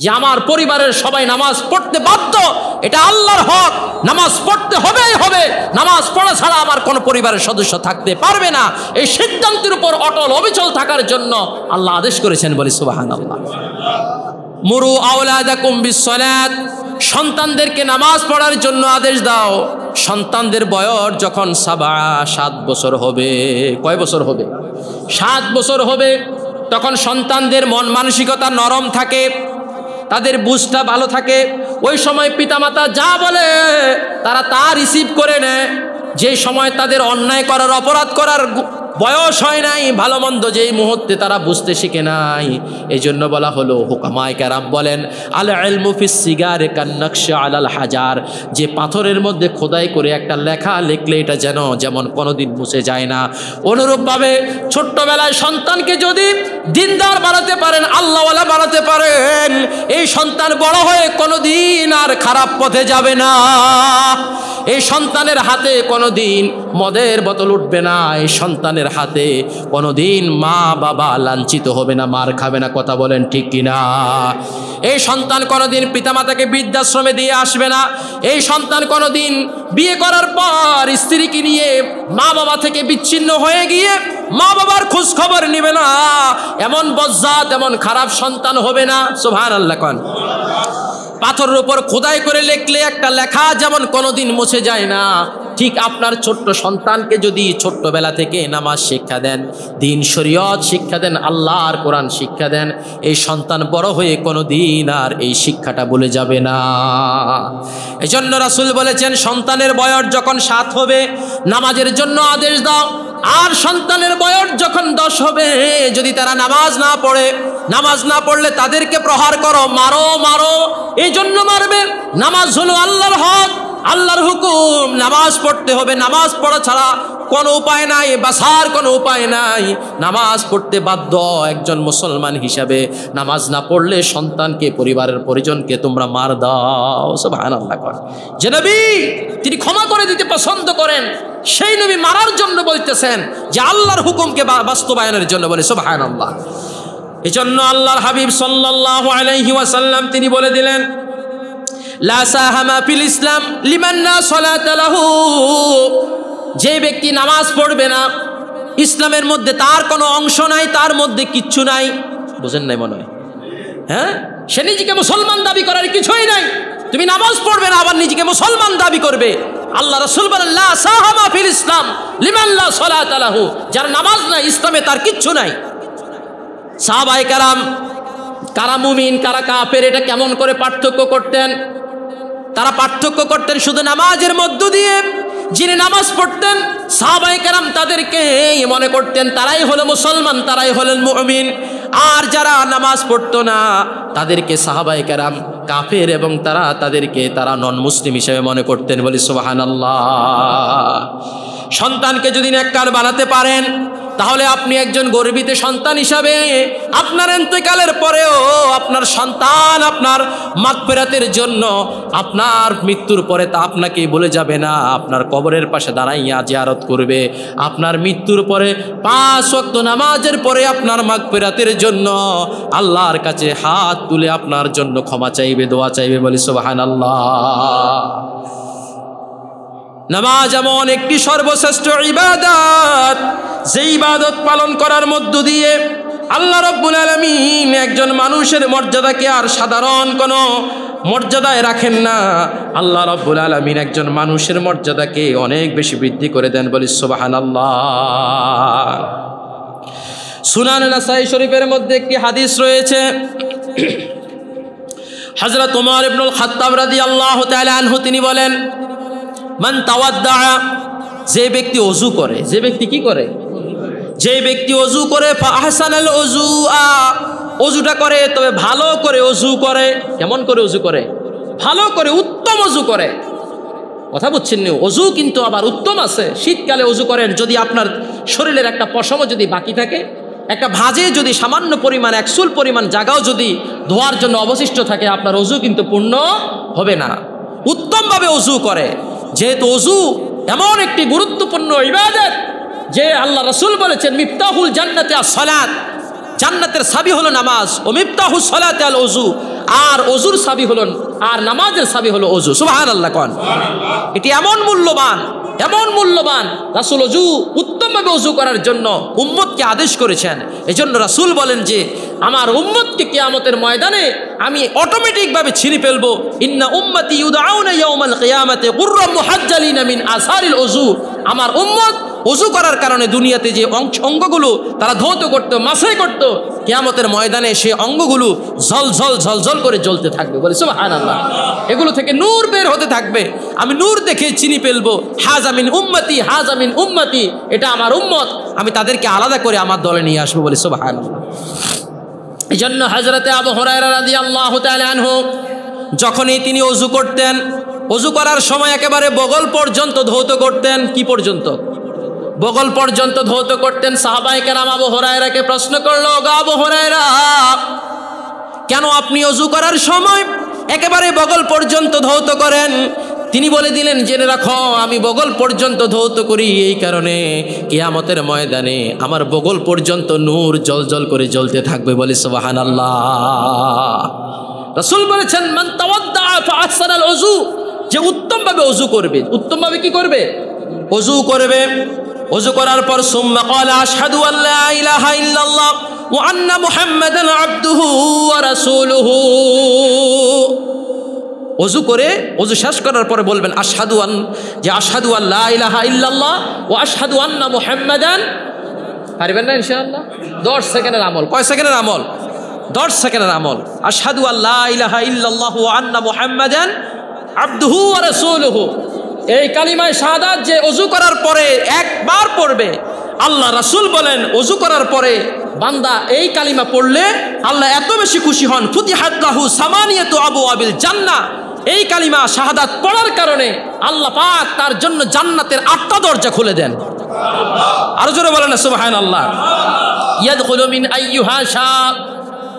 যে আমার পরিবারের সবাই নামাজ পড়তে বাধ্য, এটা আল্লাহর হক, নামাজ পড়তে হবেই হবে, নামাজ পড়া ছাড়া আমার কোনো পরিবারের সদস্য থাকতে পারবে না, এই সিদ্ধান্তের উপর অটল অবিচল থাকার জন্য আল্লাহ আদেশ করেছেন। বলি সুবহানাল্লাহ। মুরু আওলাদাকুম বিসসালাত, সন্তানদেরকে নামাজ পড়ার জন্য আদেশ দাও। সন্তানদের বয়স যখন 7 বছর হবে, কয় বছর হবে? 7 বছর হবে, তখন সন্তানদের মন মানসিকতা নরম থাকে, তাদের বুঝটা ভালো থাকে। ওই সময় পিতামাতা যা বলে তারা তা রিসিভ করে নেয়। যে সময় তাদের অন্যায় করার, অপরাধ করার বয়স হয় নাই, ভালো মন্দ যেই মুহূর্তে তারা বুঝতে শিখে নাই, এই জন্য বলা হলো, হুকামায়ে কেরাম বলেন, আল ইলমু ফিস সিগারে কান্নাকশি আলাল হাজার, যে পাথরের মধ্যে খোদাই করে একটা লেখা লিখলে এটা যেমন কোনোদিন মুছে যায় না, অনুরূপভাবে ছোট্টবেলায় সন্তানকে যদি দিনদার বানাতে পারেন, আল্লাহওয়ালা বানাতে পারেন, এই সন্তান বড় হয়ে কোনোদিন আর খারাপ পথে যাবে না। এই সন্তানের হাতে কোনোদিন মদের বোতল উঠবে না, এই সন্তানের হাতে কোনোদিন মা বাবা লাঞ্ছিত হবে না, মার খাবে না। কথা বলেন ঠিক কিনা? এই সন্তান কোনোদিন পিতামাতাকে বৃদ্ধাশ্রমে দিয়ে আসবে না। এই সন্তান কোনোদিন বিয়ে করার পর স্ত্রীকে নিয়ে মা বাবা থেকে বিচ্ছিন্ন হয়ে গিয়ে মা বাবার খোঁজ খবর নেবে না। এমন বজ্জাত, এমন খারাপ সন্তান হবে না। সুবহানাল্লাহ। কোন পাথরের উপর খোদাই করে লিখলে একটা লেখা যেমন কোনোদিন মুছে যায় না, ঠিক আপনার ছোট্ট সন্তানকে যদি ছোট্টবেলা থেকে নামাজ শিক্ষা দেন, দিন শরীয়ত শিক্ষা দেন, আল্লাহর কোরআন শিক্ষা দেন, এই সন্তান বড় হয়ে কোনোদিন আর এই শিক্ষাটা ভুলে যাবে না। এজন্য রাসূল বলেছেন, সন্তানের বয়স যখন 7 হবে নামাজের জন্য আদেশ দাও। আর সন্তানের বয়স যখন 10 হবে, যদি তারা নামাজ না পড়লে তাদেরকে প্রহার করো, মারো। এই জন্য মারবে, নামাজ হলো আল্লাহর হক, আল্লাহর হুকুম, নামাজ পড়তে হবে। নামাজ পড়া ছাড়া কোনো উপায় নাই, বাঁচার কোনো উপায় নাই। নামাজ পড়তে বাধ্য একজন মুসলমান হিসাবে। নামাজ না পড়লে সন্তানকে, পরিবারের পরিজনকে তোমরা মার দাও। সুবহানাল্লাহ। যে নবী তিনি ক্ষমা করে দিতে পছন্দ করেন, সেই নবী মারার জন্য বলতেছেন, যে আল্লাহর হুকুমকে বাস্তবায়নের জন্য। বলে সুবহানাল্লাহ। এজন্য আল্লাহর হাবিব সাল্লাল্লাহু আলাইহি ওয়াসাল্লাম তিনি বলে দিলেন, লা সাহামা ফিল ইসলাম লিমান লা সালাতা লাহু, যে ব্যক্তি নামাজ পড়বে না, ইসলামের মধ্যে তার কোনো অংশ নাই, তার মধ্যে কিচ্ছু নাই। বুঝেন নাই মনে হয়? হ্যাঁ, সে নিজেকে মুসলমান দাবি করার কিছুই নাই। তুমি নামাজ পড়বে না, আবার নিজেকে মুসলমান দাবি করবে। আল্লাহ রাসূল বলেন, লা সাহামা ফিল ইসলাম লিমান লা সালাতা লাহু, যার নামাজ নাই, ইসলামে তার কিচ্ছু নাই। সাহাবায়ে কেরাম কারা মুমিন কারা কাফের এটা কেমন করে পার্থক্য করতেন? তারা পার্থক্য করতেন শুধু নামাজের মধ্য দিয়ে। যিনি নামাজ পড়তেন সাহাবায়ে কেরাম তাদেরকে মনে করতেন তারাই হলো মুসলমান, তারাই হলেন মুমিন। আর যারা নামাজ পড়তো না তাদেরকে সাহাবায়ে কেরাম কাফের, এবং তাদেরকে নন মুসলিম হিসেবে মনে করতেন। বলি সুবহানাল্লাহ। সন্তানকে যদি নেককার বানাতে পারেন, তাহলে আপনি একজন গর্বিত সন্তান হিসাবে আপনার ইন্তেকালের পরেও আপনার সন্তান আপনার মাগফিরাতের জন্য, আপনার মৃত্যুর পরে তা আপনাকে বলে যাবে না, আপনার কবরের পাশে দাঁড়াইয়া জিয়ারত করবে। আপনার মৃত্যুর পরে 5 ওয়াক্ত নামাজের পরে আপনার মাগফিরাতের জন্য আল্লাহর কাছে হাত তুলে আপনার জন্য ক্ষমা চাইবে, দোয়া চাইবে। বলি সুবহানাল্লাহ। নামাজ এমন একটি সর্বশ্রেষ্ঠ ইবাদত, যে ইবাদত পালন করার মধ্য দিয়ে আল্লাহ রাব্বুল আলামিন একজন মানুষের মর্যাদাকে আর সাধারণ কোনো মর্যাদায় রাখেন না। আল্লাহ রাব্বুল আলামিন একজন মানুষের মর্যাদাকে অনেক বেশি বৃদ্ধি করে দেন। বলি সুবহানাল্লাহ। সুনান নাসাই শরীফের মধ্যে একটি হাদিস রয়েছে, হযরত ওমর ইবনুল খাত্তাব রাদিয়াল্লাহু তাআলা আনহু তিনি বলেন, মান তাওয়াদ্দা, যে ব্যক্তি ওযু করে, যে ব্যক্তি কি করে? যে ব্যক্তি ওযু করে, ফা আহসানাল ওযুআ, ওযুটা করে তবে ভালো করে ওযু করে। কেমন করে ওযু করে? ভালো করে, উত্তম ওযু করে। কথা বুঝছেন না? ওযু কিন্তু আবার উত্তম আছে। শীতকালে ওযু করেন, যদি আপনার শরীরের একটা পশমও যদি বাকি থাকে, একটা ভাঁজে যদি সামান্য পরিমাণ, 1 চুল পরিমাণ জায়গাও যদি ধোয়ার জন্য অবশিষ্ট থাকে, আপনার ওযু কিন্তু পূর্ণ হবে না। উত্তমভাবে ওযু করে। যেহেতু ওযু এমন একটি গুরুত্বপূর্ণ ইবাদত যে আল্লাহ রাসূল বলেছেন, মিফতাহুল জান্নাতি আস-সালাত, জান্নাতের চাবি হলো নামাজ। ও মিফতাহুস সালাতি আল ওযু, আর অজুর সাবি হলো, আর নামাজের সাবি হলো অজু। সুবহানাল্লাহ কোন। এটি এমন মূল্যবান, এমন মূল্যবান, রাসূল অজু উত্তমভাবে অজু করার জন্য উম্মতকে আদেশ করেছেন। এজন্য রাসূল বলেন যে আমার উম্মতকে কিয়ামতের ময়দানে আমি অটোমেটিকভাবে ছিঁড়ে ফেলবো। ইন্না উম্মতি ইউদআউনা ইয়াউমাল কিয়ামাতি গুররাম মুহাজ্জালিনা মিন আসারিল ওযু। আমার উম্মত ওযু করার কারণে দুনিয়াতে যে অঙ্গগুলো তারা ধৌত করত, মাসাই করত, কিয়ামতের ময়দানে সেই অঙ্গগুলো ঝলঝল ঝলঝল করে জ্বলতে থাকবে। বলে সুবহানাল্লাহ। এগুলো থেকে নূর বের হতে থাকবে। আমি নূর দেখে চিনি ফেলবো, হাযা মিন উম্মতি, হাযা মিন উম্মতি, এটা আমার উম্মত। আমি তাদেরকে আলাদা করে আমার দলে নিয়ে আসবো। বলে সুবহানাল্লাহ। এই জন্য হযরতে আবু হুরায়রা রাদিয়াল্লাহু তাআলা আনহু যখনই তিনি ওযু করতেন, ওযু করার সময় একেবারে বগল পর্যন্ত ধৌত করতেন। কি পর্যন্ত? বগল পর্যন্ত ধৌত করতেন। সাহাবায়ে কেরাম আবু হুরায়রাকে প্রশ্ন করলো, গো আবু হুরায়রা, কেন আপনি ওযু করার সময় একেবারে বগল পর্যন্ত ধৌত করেন? তিনি বলে দিলেন, জেনে রাখো আমি বগল পর্যন্ত ধৌত করি এই কারণে কিয়ামতের ময়দানে আমার বগল পর্যন্ত নূর জ্বলজ্বল করে জ্বলতে থাকবে। বলে সুবহানাল্লাহ। রাসূল বলেছেন, মান তাওয়াদ্দা ফাহসানাল ওযু, যে উত্তমভাবে ওযু করবে। উত্তমভাবে কি করবে? ওযু করবে। ওযু করার পর সুম্মা ক্বালা আশহাদু আল্লা ইলাহা ইল্লাল্লাহ ওয়া আন্না মুহাম্মাদান আবদুহু ওয়া রাসূলুহু। ওযু করে, ওযু শেষ করার পরে বলবেন আশহাদু আল্লা ইলাহা ইল্লাল্লাহ ওয়া আশহাদু আন্না মুহাম্মাদান। পারবেন না ইনশাআল্লাহ? 10 সেকেন্ডের আমল। কয় সেকেন্ডের আমল? 10 সেকেন্ডের আমল। আশহাদু আল্লা ইলাহা ইল্লাল্লাহ ওয়া আন্না মুহাম্মাদান আবদুহু ওয়া রাসূলুহু। এই কালিমায়ে শাহাদাত যে ওযু করার পরে একবার পড়বে, আল্লাহ রাসূল বলেন ওযু করার পরে বান্দা এই কালিমা পড়লে আল্লাহ এত বেশি খুশি হন, ফুতিহাত লাহু সামানিয়াতু আবওয়াবিল জান্নাহ। এই কালিমা শাহাদাত পড়ার কারণে আল্লাহ পাক তার জন্য জান্নাতের 8টা দরজা খুলে দেন। আরো জোরে বলেন না সুবহানাল্লাহ। ইয়াদখুলু মিন আইয়ুহা শা,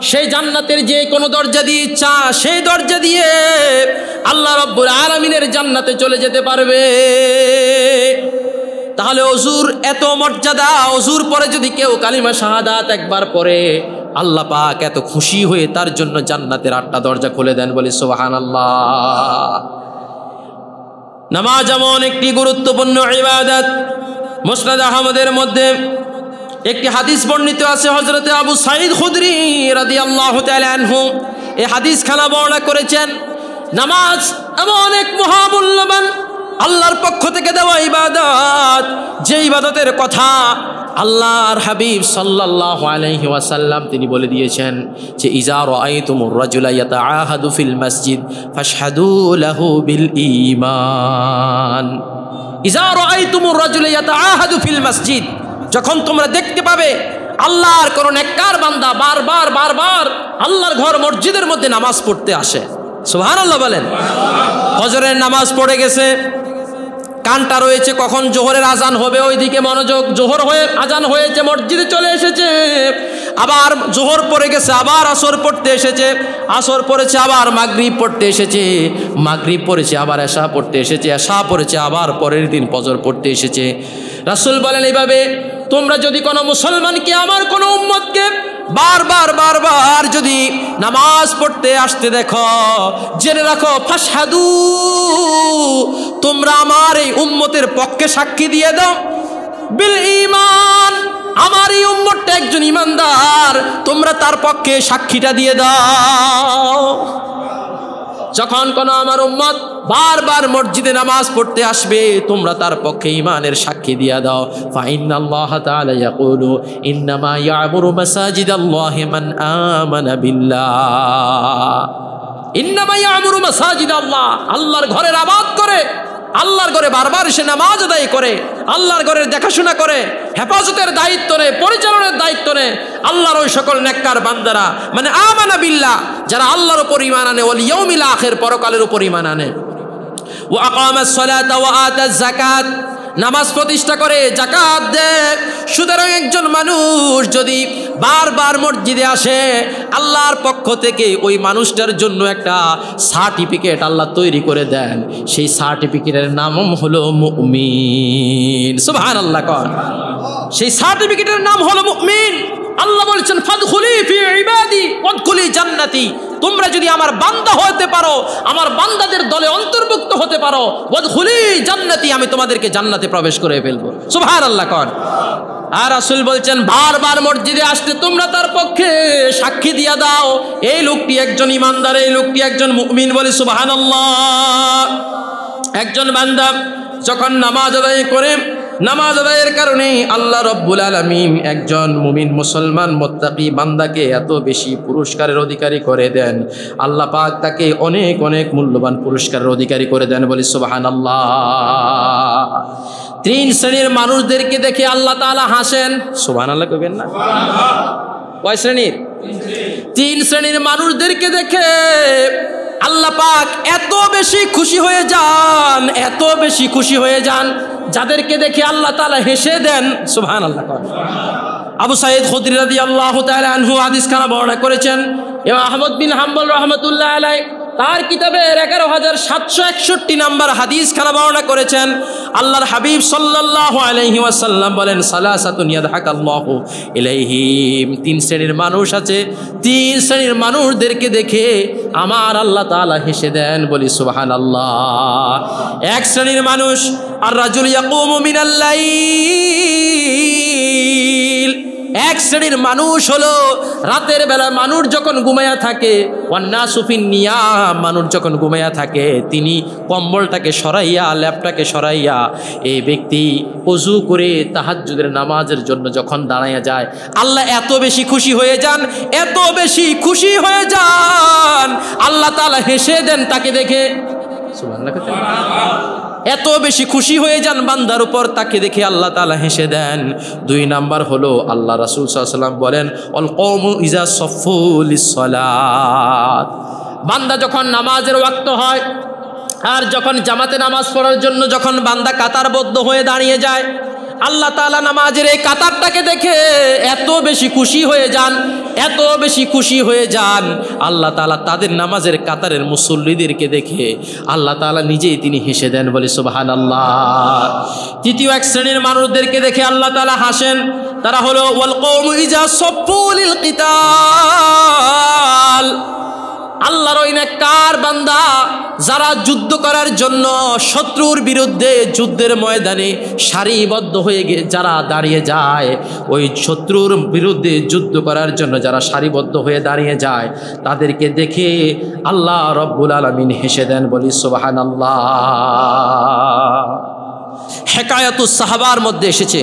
সেই জান্নাতের যে কোনো দরজা দিয়ে ইচ্ছা সেই দরজা দিয়ে আল্লাহ রাব্বুল আলামিনের জান্নাতে চলে যেতে পারবে। তাহলে ওযুর এত মর্যাদা, ওযুর পরে যদি কেউ কালিমা শাহাদাত একবার পড়ে আল্লাহ পাক এত খুশি হয়ে তার জন্য জান্নাতের 8টা দরজা খুলে দেন। বলি সুবহানাল্লাহ। নামাজ এমন একটি গুরুত্বপূর্ণ ইবাদত। মুসনাদ আহমদের মধ্যে একটি হাদিস বর্ণিত আছে, হযরতে আবু সাঈদ খুদরি রাদিয়াল্লাহু তাআলা আনহু এই হাদিস খানা বর্ণনা করেছেন। নামাজ এমন এক মহামূল্যবান আল্লাহর পক্ষ থেকে দেওয়া ইবাদত, যে ইবাদতের কথা আল্লাহর হাবিব সাল্লাল্লাহু আলাইহি ওয়াসাল্লাম তিনি বলে দিয়েছেন যে ইজা রাআইতুমুর রাজুলা ইয়াতাআহাদু ফিল মসজিদ ফাশহাদু লাহু বিল ঈমান। ইজা রাআইতুমুর রাজুলা ইয়াতাআহাদু ফিল মসজিদ, যখন তোমরা দেখতে পাবে আল্লাহর কোন নেককার বান্দা বারবার বারবার আল্লাহর ঘর মসজিদের মধ্যে নামাজ পড়তে আসে। সুবহানাল্লাহ বলেন। ফজরের নামাজ পড়ে গেছে, কানটা রয়েছে কখন জোহরের আজান হবে ওইদিকে মনোযোগ। জোহর হয়ে আজান হয়েছে, মসজিদে চলে এসেছে, আবার জোহর পড়ে গেছে, আবার আসর পড়তে এসেছে, আসর পড়েছে, আবার মাগরিব পড়তে এসেছে, মাগরিব পড়েছে, আবার এশা পড়তে এসেছে, এশা পড়েছে, আবার পরের দিন ফজর পড়তে এসেছে। রাসূল বলেন এইভাবে তোমরা যদি কোনো মুসলমানকে, আমার কোনো উম্মতকে বারবার বারবার যদি নামাজ পড়তে আসতে দেখো, জেনে রাখো ফাশহাদু, তোমরা আমার এই উম্মতের পক্ষে সাক্ষী দিয়ে দাও বিল ঈমান, আমার এই উম্মতটা একজন ঈমানদার, তোমরা তার পক্ষে সাক্ষীটা দিয়ে দাও। যখন কোনো আমার উম্মত বারবার মসজিদে নামাজ পড়তে আসবে তোমরা তার পক্ষে ঈমানের সাক্ষী দিয়ে দাও। ফা ইন্নাল্লাহা তাআলা ইয়াকুলু ইন্নামা ইয়া'মুরু মাসাজিদাল্লাহি মান আমানা বিল্লাহ। ইন্নামা ইয়া'মুরু মাসাজিদাল্লাহ, আল্লাহর ঘরের আবাদ করে, আল্লাহর ঘরে বারবার এসে নামাজ আদায় করে, আল্লাহর ঘরের দেখাশোনা করে, হেফাজতের দায়িত্ব নেয়, পরিচালনার দায়িত্ব নেয় আল্লাহর ওই সকল নেককার বান্দারা, মানে আমানা বিল্লাহ, যারা আল্লাহর উপর ঈমান আনে, ওয়াল ইয়াউমিল আখির, পরকালের উপর ঈমান আনে। ওয়া আকামাস সালাতা ওয়া আতাজ যাকাত, নামাজ প্রতিষ্ঠা করে, যাকাত দেয়। সুতরাং একজন মানুষ যদি বারবার মসজিদে আসে আল্লাহর পক্ষ থেকে ওই মানুষটার জন্য একটা সার্টিফিকেট আল্লাহ তৈরি করে দেন, সেই সার্টিফিকেটের নাম হলো মুমিন। সুবহানাল্লাহ। সেই সার্টিফিকেটের নাম হলো মুমিন। আল্লাহ বলছেন ফাদখুলি ফি ইবাদি ওয়াদখুলি জান্নাতি, তোমরা যদি আমার বান্দা হতে পারো, আমার বান্দাদের দলে অন্তর্ভুক্ত হতে পারো, ওয়াদখুলি জান্নাতি, আমি তোমাদেরকে জান্নাতে প্রবেশ করে ফেলবো। সুবহানাল্লাহ কর। আর রাসূল বলছেন বারবার মসজিদে আসতে তোমরা তার পক্ষে সাক্ষী দিয়া দাও, এই লোকটি একজন ইমানদার, এই লোকটি একজন মুমিন। বলে সুবহানাল্লাহ। একজন বান্দা যখন নামাজ আদায় করে, নামাজ আদায়ের কারণে আল্লাহ রব্বুল আলামিন একজন মুমিন মুসলমান মুত্তাকি বান্দাকে এত বেশি পুরস্কারের অধিকারী করে দেন, আল্লাহ পাক তাকে অনেক অনেক মূল্যবান পুরস্কারের অধিকারী করে দেন। বলি সুবহানাল্লাহ। 3 শ্রেণীর মানুষদেরকে দেখে আল্লাহ তাআলা হাসেন। সুবহানাল্লাহ কইবেন না? কয় শ্রেণীর? 3 শ্রেণীর মানুষদেরকে দেখে আল্লাহ পাক এত বেশি খুশি হয়ে যান, এত বেশি খুশি হয়ে যান, যাদেরকে দেখে আল্লাহ তাআলা হেসে দেন। সুবহানাল্লাহ। আবু সাঈদ খুদরি রাদিয়াল্লাহু তাআলা আনহু হাদিস খানা বর্ণনা করেছেন। ইমাম আহমদ বিন হাম্বল রাহমাতুল্লাহ আলাইহি তার কিতাবের 11761 নম্বর হাদিস খানা বর্ণনা করেছেন। আল্লাহর হাবিব সাল্লাল্লাহু আলাইহি ওয়াসাল্লাম বলেন সালাসাতুন ইয়াদহাকাল্লাহু ইলাইহিম, 3 শ্রেণীর মানুষ আছে, 3 শ্রেণীর মানুষদেরকে দেখে আমার আল্লাহ তাআলা হেসে দেন। বলি সুবহানাল্লাহ। 1 শ্রেণীর মানুষ আর রাজুল ইয়াকুমু মিনাল লাইল, 1 শ্রেণীর মানুষ হলো রাতের বেলা মানুষ যখন ঘুমায়া থাকে, ওয়ান্নাসু ফিন নিয়াম, মানুষ যখন ঘুমায়া থাকে তিনি কম্বলটাকে সরাইয়া, ল্যাপটাকে সরাইয়া এই ব্যক্তি ওযু করে তাহাজ্জুদের নামাজের জন্য যখন দাঁড়াইয়া যায়, আল্লাহ এত বেশি খুশি হয়ে যান, এত বেশি খুশি হয়ে যান, আল্লাহ তাআলা হেসে দেন তাকে দেখে। সুবহানাল্লাহ। এত বেশি খুশি হয়ে যান বান্দার উপর, তাকে দেখে আল্লাহ তাআলা হেসে দেন। 2 নাম্বার হলো আল্লাহ রাসূল সাল্লাল্লাহু আলাইহি ওয়াসাল্লাম বলেন আল কওমু ইজা সাফফু লিস-সালাত, বান্দা যখন নামাজের ওয়াক্ত হয় আর যখন জামাতে নামাজ পড়ার জন্য যখন বান্দা কাতারবদ্ধ হয়ে দাঁড়িয়ে যায়, আল্লাহ তাআলা নামাজের এই কাতারটাকে দেখে এত বেশি খুশি হয়ে যান, এত বেশি খুশি হয়ে যান, আল্লাহ তাআলা তাদের নামাজের কাতারের মুসল্লিদেরকে দেখে আল্লাহ তাআলা নিজেই তিনি হেসে দেন। বলে সুবহানাল্লাহ। 3য় 1 শ্রেণীর মানুষদেরকে দেখে আল্লাহ তাআলা হাসেন, তারা হলো ওয়াল কওমু ইজা সাফফু লিল কিতাল, আল্লাহর ওই নেককার বান্দা যারা যুদ্ধ করার জন্য শত্রুর বিরুদ্ধে যুদ্ধের ময়দানে সারিবদ্ধ হয়ে যারা দাঁড়িয়ে যায়, ওই শত্রুর বিরুদ্ধে যুদ্ধ করার জন্য যারা সারিবদ্ধ হয়ে দাঁড়িয়ে যায়, তাদেরকে দেখে আল্লাহ রব্বুল আলামিন হেসে দেন। বলি সুবহানাল্লাহ। হেকায়াতুস সাহাবার মধ্যে এসেছে,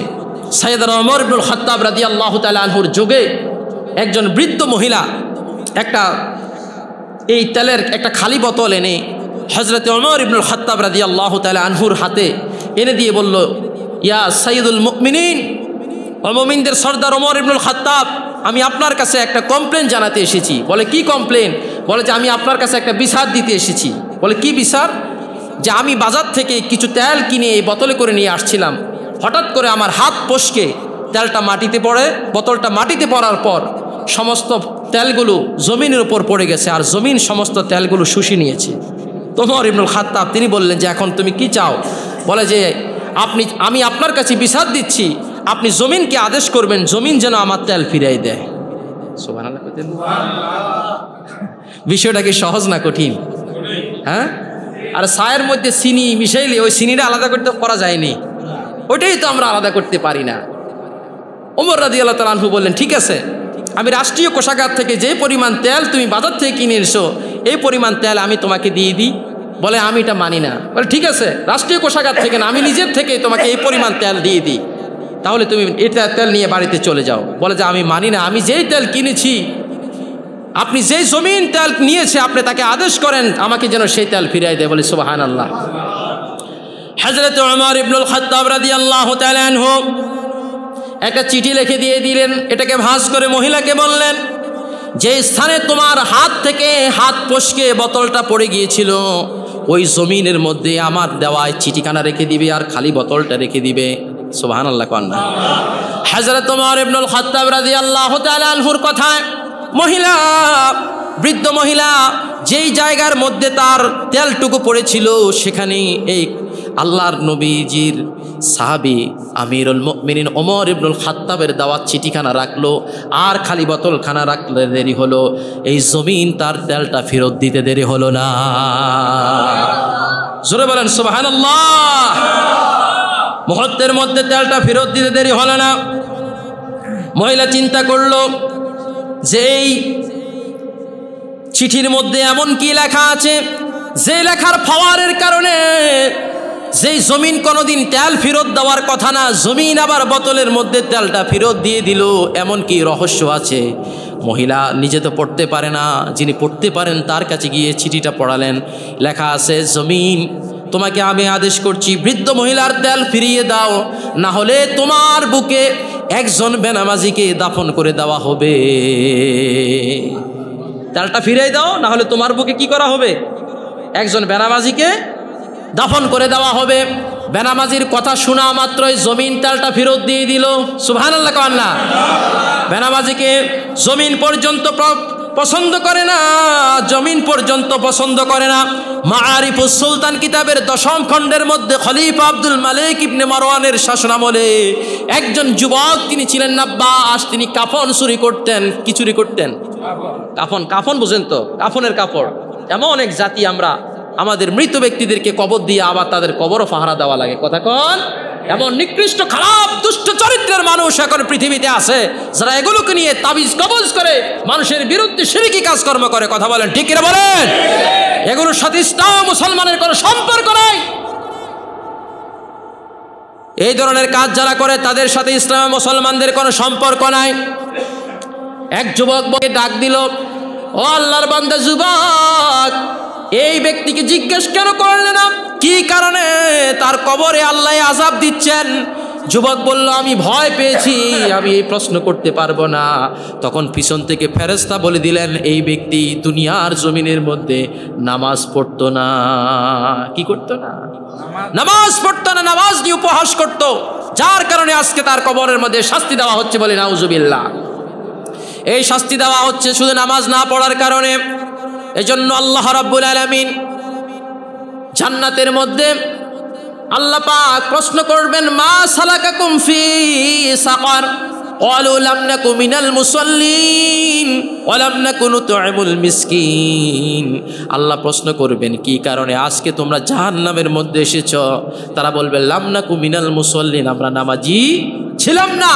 সাইয়েদনা ওমর ইবনুল খাত্তাব রাদিয়াল্লাহু তাআলা আনহুর যুগে একজন বৃদ্ধ মহিলা একটা এই তেলের একটা খালি বোতল এনে হযরত ওমর ইবনুল খাত্তাব রাদিয়াল্লাহু তাআলা আনহুর হাতে এনে দিয়ে বলল, ইয়া সাইয়্যিদুল মুমিনিন, ও মুমিনদের সরদার ওমর ইবনুল খাত্তাব, আমি আপনার কাছে একটা কমপ্লেন জানাতে এসেছি। বলে কি কমপ্লেন? বলে যে আমি আপনার কাছে একটা বিচার দিতে এসেছি। বলে কি বিচার? যে আমি বাজার থেকে কিছু তেল কিনে এই বোতলে করে নিয়ে আসছিলাম, হঠাৎ করে আমার হাত ফসকে তেলটা মাটিতে পড়ে, বোতলটা মাটিতে পড়ার পর সমস্ত তেলগুলো জমিনের উপর পড়ে গেছে আর জমিন সমস্ত তেলগুলো শুষে নিয়েছে। ওমর ইবনুল খাত্তাব তিনি বললেন যে এখন তুমি কি চাও? বলে যে আমি আপনার কাছে বিচার দিচ্ছি, আপনি জমিনকে আদেশ করবেন জমিন যেন আমার তেল ফিরাই দেয়। সুবহানাল্লাহ। বিষয়টা কি সহজ না কঠিন? হ্যাঁ। আর চায়ের মধ্যে চিনি মিশাইলে ওই চিনিটা আলাদা করতে পারা যায়নি, ওইটাই তো আমরা আলাদা করতে পারি না। ওমর রাদিয়াল্লাহু তাআলা আনহু বললেন ঠিক আছে, আমি রাষ্ট্রীয় কোষাগার থেকে যে পরিমাণ তেল তুমি বাজার থেকে কিনে এসো এই পরিমাণ তেল আমি তোমাকে দিয়ে দিই। বলে আমি এটা মানি না। বলে ঠিক আছে, রাষ্ট্রীয় কোষাগার থেকে না, আমি নিজের থেকে তোমাকে এই পরিমাণ তেল দিয়ে দিই, তাহলে তুমি এটা তেল নিয়ে বাড়িতে চলে যাও। বলে যে আমি মানি না, আমি যেই তেল কিনেছি, আপনি যেই জমিন তেল নিয়েছে আপনি তাকে আদেশ করেন আমাকে যেন সেই তেল ফিরিয়ে দেয়। বলে সুবহানাল্লাহ। হযরত ওমর ইবনুল খাত্তাব রাদিয়াল্লাহু তাআলা আনহু একটা চিঠি লিখে দিয়ে দিলেন, এটাকে ভাঁজ করে মহিলাকে বললেন যে স্থানে তোমার হাত থেকে হাত ফসকে বোতলটা পড়ে গিয়েছিল ওই জমিনের মধ্যে আমার দেওয়ায় চিঠিখানা রেখে দিবে আর খালি বোতলটা রেখে দিবে। সুবহানাল্লাহ। কন্যা হযরত ওমর ইবনুল খাত্তাব রাদিয়াল্লাহু তাআলা আনহুর কথায় মহিলা, বৃদ্ধ মহিলা যেই জায়গার মধ্যে তার তেলটুকু পড়েছিল সেখানে এই আল্লাহর নবীজির সাহাবী আমিরুল মুমিনিন ওমর ইবনুল খাত্তাবের দাওয়াত চিঠিখানা রাখলো, আর খালি বোতলখানা রাখলে দেরি হলো, এই জমিন তার তেলটা ফেরত দিতে দেরি হলো না। জোরে বলেন সুবহানাল্লাহ। মুহূর্তের মধ্যে তেলটা ফেরত দিতে দেরি হলো না। মহিলা চিন্তা করলো যে এই চিঠির মধ্যে এমন কি লেখা আছে যে লেখার ফাওয়ারের কারণে যেই জমিন কোনোদিন তেল ফেরত দেওয়ার কথা না, জমিন আবার বোতলের মধ্যে তেলটা ফেরত দিয়ে দিল, এমন কি রহস্য আছে। মহিলা নিজে তো পড়তে পারে না, যিনি পড়তে পারেন তার কাছে গিয়ে চিঠিটা পড়ালেন। লেখা আছে, জমিন তোমাকে আমি আদেশ করছি বৃদ্ধ মহিলার তেল ফিরিয়ে দাও, না হলে তোমার বুকে একজন বেনামাজিকে দাফন করে দেওয়া হবে। তেলটা ফিরিয়ে দাও, না হলে তোমার বুকে কি করা হবে? একজন বেনামাজিকে দাফন করে দেওয়া হবে। বেনামাজির কথা শোনা মাত্রই জমিন তেলটা ফেরত দিয়ে দিল। সুবহানাল্লাহ কন না। বেনামাজিকে জমিন পর্যন্ত পছন্দ করে না, জমিন পর্যন্ত পছন্দ করে না। মাআরিফুস সুলতান কিতাবের 10ম খণ্ডের মধ্যে খলিফা আব্দুল মালিক ইবনে মারওয়ানের শাসনামলে একজন যুবক, তিনি ছিলেন নাব্বাস, তিনি কাফন চুরি করতেন। কি চুরি করতেন? কাফন। কাফন বুঝেন তো? কাফনের কাপড়। এমন এক জাতি আমরা, আমাদের মৃত ব্যক্তিদেরকে কবর দিয়ে আবার তাদের কবরও পাহারা দেওয়া লাগে। কথা কন। এমন নিকৃষ্ট খারাপ দুষ্ট চরিত্রের মানুষ এখন পৃথিবীতে আছে, যারা এগুলোকে নিয়ে তাবিজ কবজ করে মানুষের বিরুদ্ধে শিরকি কাজকর্ম করে। কথা বলেন, ঠিক কিনা বলেন? এগুলোর সাথে ইসলাম মুসলমানের কোনো সম্পর্ক নাই। এই ধরনের কাজ যারা করে তাদের সাথে ইসলাম মুসলমানদের কোনো সম্পর্ক নাই। এক যুবক বকে ডাক দিল, ও আল্লাহর বান্দা যুবক, এই ব্যক্তিকে জিজ্ঞেস কেন করলে না কি কারণে তার কবরে আল্লাহ আযাব দিচ্ছেন? যুবক বলল, আমি ভয় পেয়েছি, আমি এই প্রশ্ন করতে পারবো না। তখন পিছন থেকে ফেরেশতা বলে দিলেন, এই ব্যক্তি দুনিয়ার জমিনের মধ্যে নামাজ পড়তো না। কি করতো না? নামাজ পড়তো না, নামাজ নিয়ে উপহাস করতো, যার কারণে আজকে তার কবরের মধ্যে শাস্তি দেওয়া হচ্ছে। বলে নাউজুবিল্লাহ। এই শাস্তি দেওয়া হচ্ছে শুধু নামাজ না পড়ার কারণে। এজন্য আল্লাহ রাব্বুল আলামিন জান্নাতের মধ্যে আল্লাহ পাক প্রশ্ন করবেন, মা সালাকাকুম ফি সাকার? ক্বালু লাম নাকু মিনাল মুসাল্লিন ওয়া লাম নাকু নুত'ইমুল মিসকিন। আল্লাহ প্রশ্ন করবেন, কি কারণে আজকে তোমরা জাহান্নামের মধ্যে এসেছো? তারা বলবে, লাম নাকু মিনাল মুসাল্লিন, আমরা নামাজি ছিলাম না।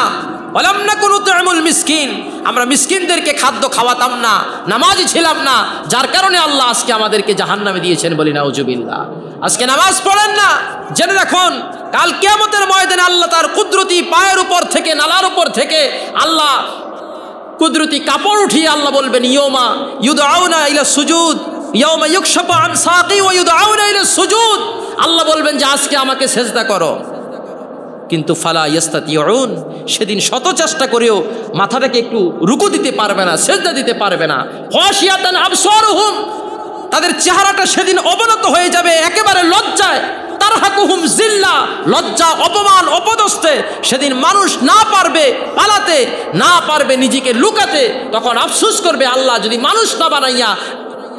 ওয়ালাম নাকু নুত'ইমুল মিসকিন, আমরা মিসকিনদেরকে খাদ্য খাওয়াতাম না, নামাজি ছিলাম না, যার কারণে আল্লাহ আজকে আমাদেরকে জাহান্নামে দিয়েছেন। বলি নাউজুবিল্লাহ। আজকে নামাজ পড়েন না, জেনে রাখুন কাল কিয়ামতের ময়দানে আল্লাহ তার কুদরতি পায়ের উপর থেকে, নালার উপর থেকে আল্লাহ কুদরতি কাপড় উঠিয়ে আল্লাহ বলবেন, ইয়াউমা ইউদআউনা ইলা সুজুদ, ইয়াউমা ইউকশাফু আন সাকি ওয়া ইউদআউনা ইলা সুজুদ। আল্লাহ বলবেন যে আজকে আমাকে সেজদা করো, কিন্তু ফালা ইয়াস্তাতিউন, সেদিন শত চেষ্টা করেও মাথাটাকে একটু রুকু দিতে পারবে না, সেজদা দিতে পারবে না। খাশিয়াতান আবসারুহুম, তাদের চেহারাটা সেদিন অবনত হয়ে যাবে একেবারে লজ্জায়। তারহাকুহুম জিল্লা, লজ্জা, অপমান, অপদস্থে। সেদিন মানুষ না পারবে পালাতে, না পারবে নিজেকে লুকাতে। তখন আফসোস করবে, আল্লাহ যদি মানুষ না বানাইয়া,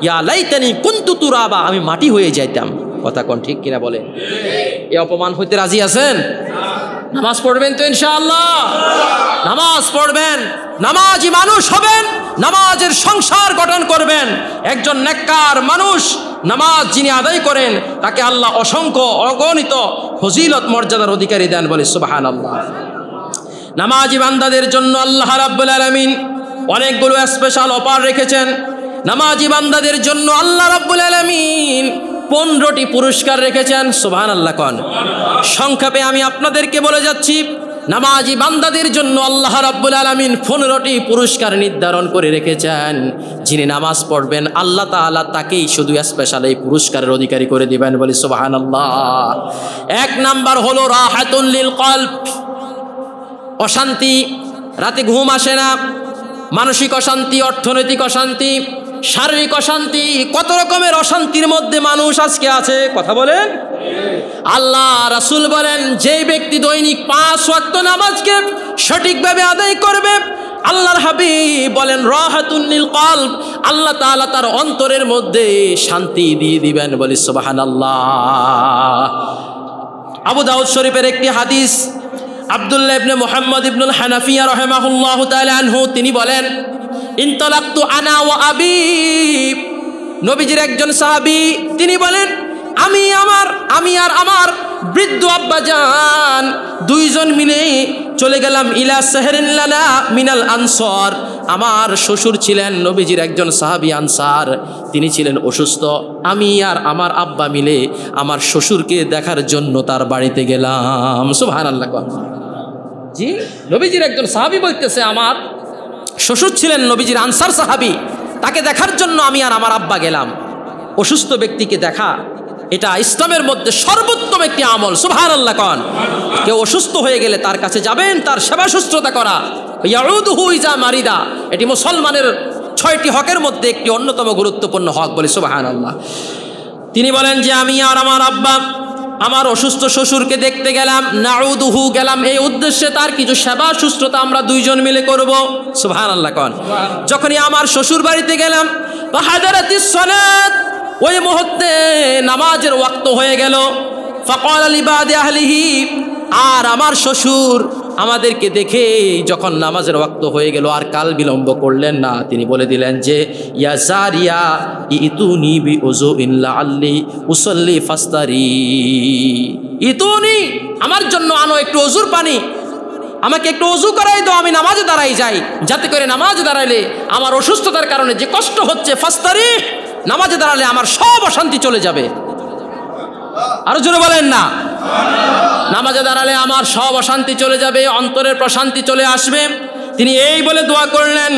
ইয়া লাইতানি কুনতু তুরাবা, আমি মাটি হয়ে যাইতাম। কথা কোন ঠিক কিনা বলে? এই অপমান হইতে রাজি আছেন? নামাজ পড়বেন তো ইনশাআল্লাহ? নামাজ পড়বেন, নামাজি মানুষ হবেন, নামাজের সংসার গঠন করবেন। একজন নেককার মানুষ নামাজ যিনি আদায় করেন তাকে আল্লাহ অসংখ্য অগণিত ফজিলত মর্যাদার অধিকারী দেন। বলে সুবহানাল্লাহ। নামাজি বান্দাদের জন্য আল্লাহ রাব্বুল আলামিন অনেকগুলো স্পেশাল অফার রেখেছেন। নামাজি বান্দাদের জন্য আল্লাহ রাব্বুল আলামিন 15টি পুরস্কার রেখেছেন। সুবহানাল্লাহ কোন। সংক্ষেপে আমি আপনাদেরকে বলে যাচ্ছি, নামাজি বান্দাদের জন্য আল্লাহ রাব্বুল আলামিন 15টি পুরস্কার নির্ধারণ করে রেখেছেন। যিনি নামাজ পড়বেন আল্লাহ তাআলা তাকেই শুধু স্পেশাল এই পুরস্কারের অধিকারী করে দিবেন। বলি সুবহানাল্লাহ। 1 নাম্বার হলো রাহাতুল লিল কলব, অশান্তি, রাতে ঘুম আসে না, মানসিক অশান্তি, অর্থনৈতিক অশান্তি, শারীরিক অশান্তি, কত রকমের অশান্তির মধ্যে মানুষ আজকে আছে। কথা বলেন। আল্লাহ রাসূল বলেন, যেই ব্যক্তি দৈনিক 5 ওয়াক্ত নামাজকে সঠিকভাবে আদায় করবে, আল্লাহর হাবিব বলেন রাহাতুল লিল কলব, আল্লাহ তাআলা তার অন্তরের মধ্যে শান্তি দিয়ে দিবেন। বলি সুবহানাল্লাহ। আবু দাউদ শরীফের একটি হাদিস, আব্দুল্লাহ ইবনে মুহাম্মদ ইবনুল হানাফিয়া রাহিমাহুল্লাহু তাআলা আনহু তিনি বলেন, ইনতালাকতু আনা ওয়া আবি, নবীজির একজন সাহাবী তিনি বলেন, আমি আর আমার বৃদ্ধ আব্বাজান দুইজন মিলে চলে গেলাম ইলা সাহরিন লানা মিনাল আনসার। আমার শ্বশুর ছিলেন নবীজির একজন সাহাবী আনসার, তিনি ছিলেন অসুস্থ। আমি আর আমার আব্বা মিলে আমার শ্বশুরকে দেখার জন্য তার বাড়িতে গেলাম। সুবহানাল্লাহ। জি, নবীজির একজন সাহাবী বলতেছে, আমার শ্বশুর ছিলেন নবীজির আনসার সাহাবী, তাকে দেখার জন্য আমি আর আমার আব্বা গেলাম। অসুস্থ ব্যক্তিকে দেখা এটা ইসলামের মধ্যে সর্বোত্তম একটি আমল। সুবহানাল্লাহ। কোন কেউ অসুস্থ হয়ে গেলে তার কাছে যাবেন, তার সেবা শুশ্রূষা করা, ইয়াউদুহু ইজা মারিদা, এটি মুসলমানের 6টি হকের মধ্যে একটি অন্যতম গুরুত্বপূর্ণ হক বলে। সুবহানাল্লাহ। তিনি বলেন যে আমি আর আমার আব্বা আমার অসুস্থ শ্বশুরকে দেখতে গেলাম, নাউদুহু গেলাম এই উদ্দেশ্যে তার কিছু সেবা শুশ্রূষা আমরা দুইজন মিলে করব। সুবহানাল্লাহ। কোন যখনই আমার শ্বশুর বাড়িতে গেলাম, ফাহাদারাতিস সালাত, ওই মুহূর্তে নামাজের ওয়াক্ত হয়ে গেল। ফাকাল লিবাদি আহলিহি, আর আমার শ্বশুর আমাদেরকে দেখে যখন নামাজের ওয়াক্ত হয়ে গেল আর কাল বিলম্ব করলেন না, তিনি বলে দিলেন যে ইয়া জারিয়া ইতুনি বি উযু ইল্লা আল্লি উসাল্লি ফাস্তারি, ইতুনি আমার জন্য আনো একটু ওযুর পানি, আমাকে একটু ওযু করাই দাও, আমি নামাজে দাঁড়াই যাই, যাতে করে নামাজে দাঁড়াইলে আমার অসুস্থতার কারণে যে কষ্ট হচ্ছে, ফাস্তারি, নামাজে দাঁড়ালে আমার সব অশান্তি চলে যাবে। আরো জোরে বলেন না। নামাজে দাঁড়ালে আমার সব অশান্তি চলে যাবে, অন্তরের প্রশান্তি চলে আসবে। তিনি এই বলে দোয়া করলেন।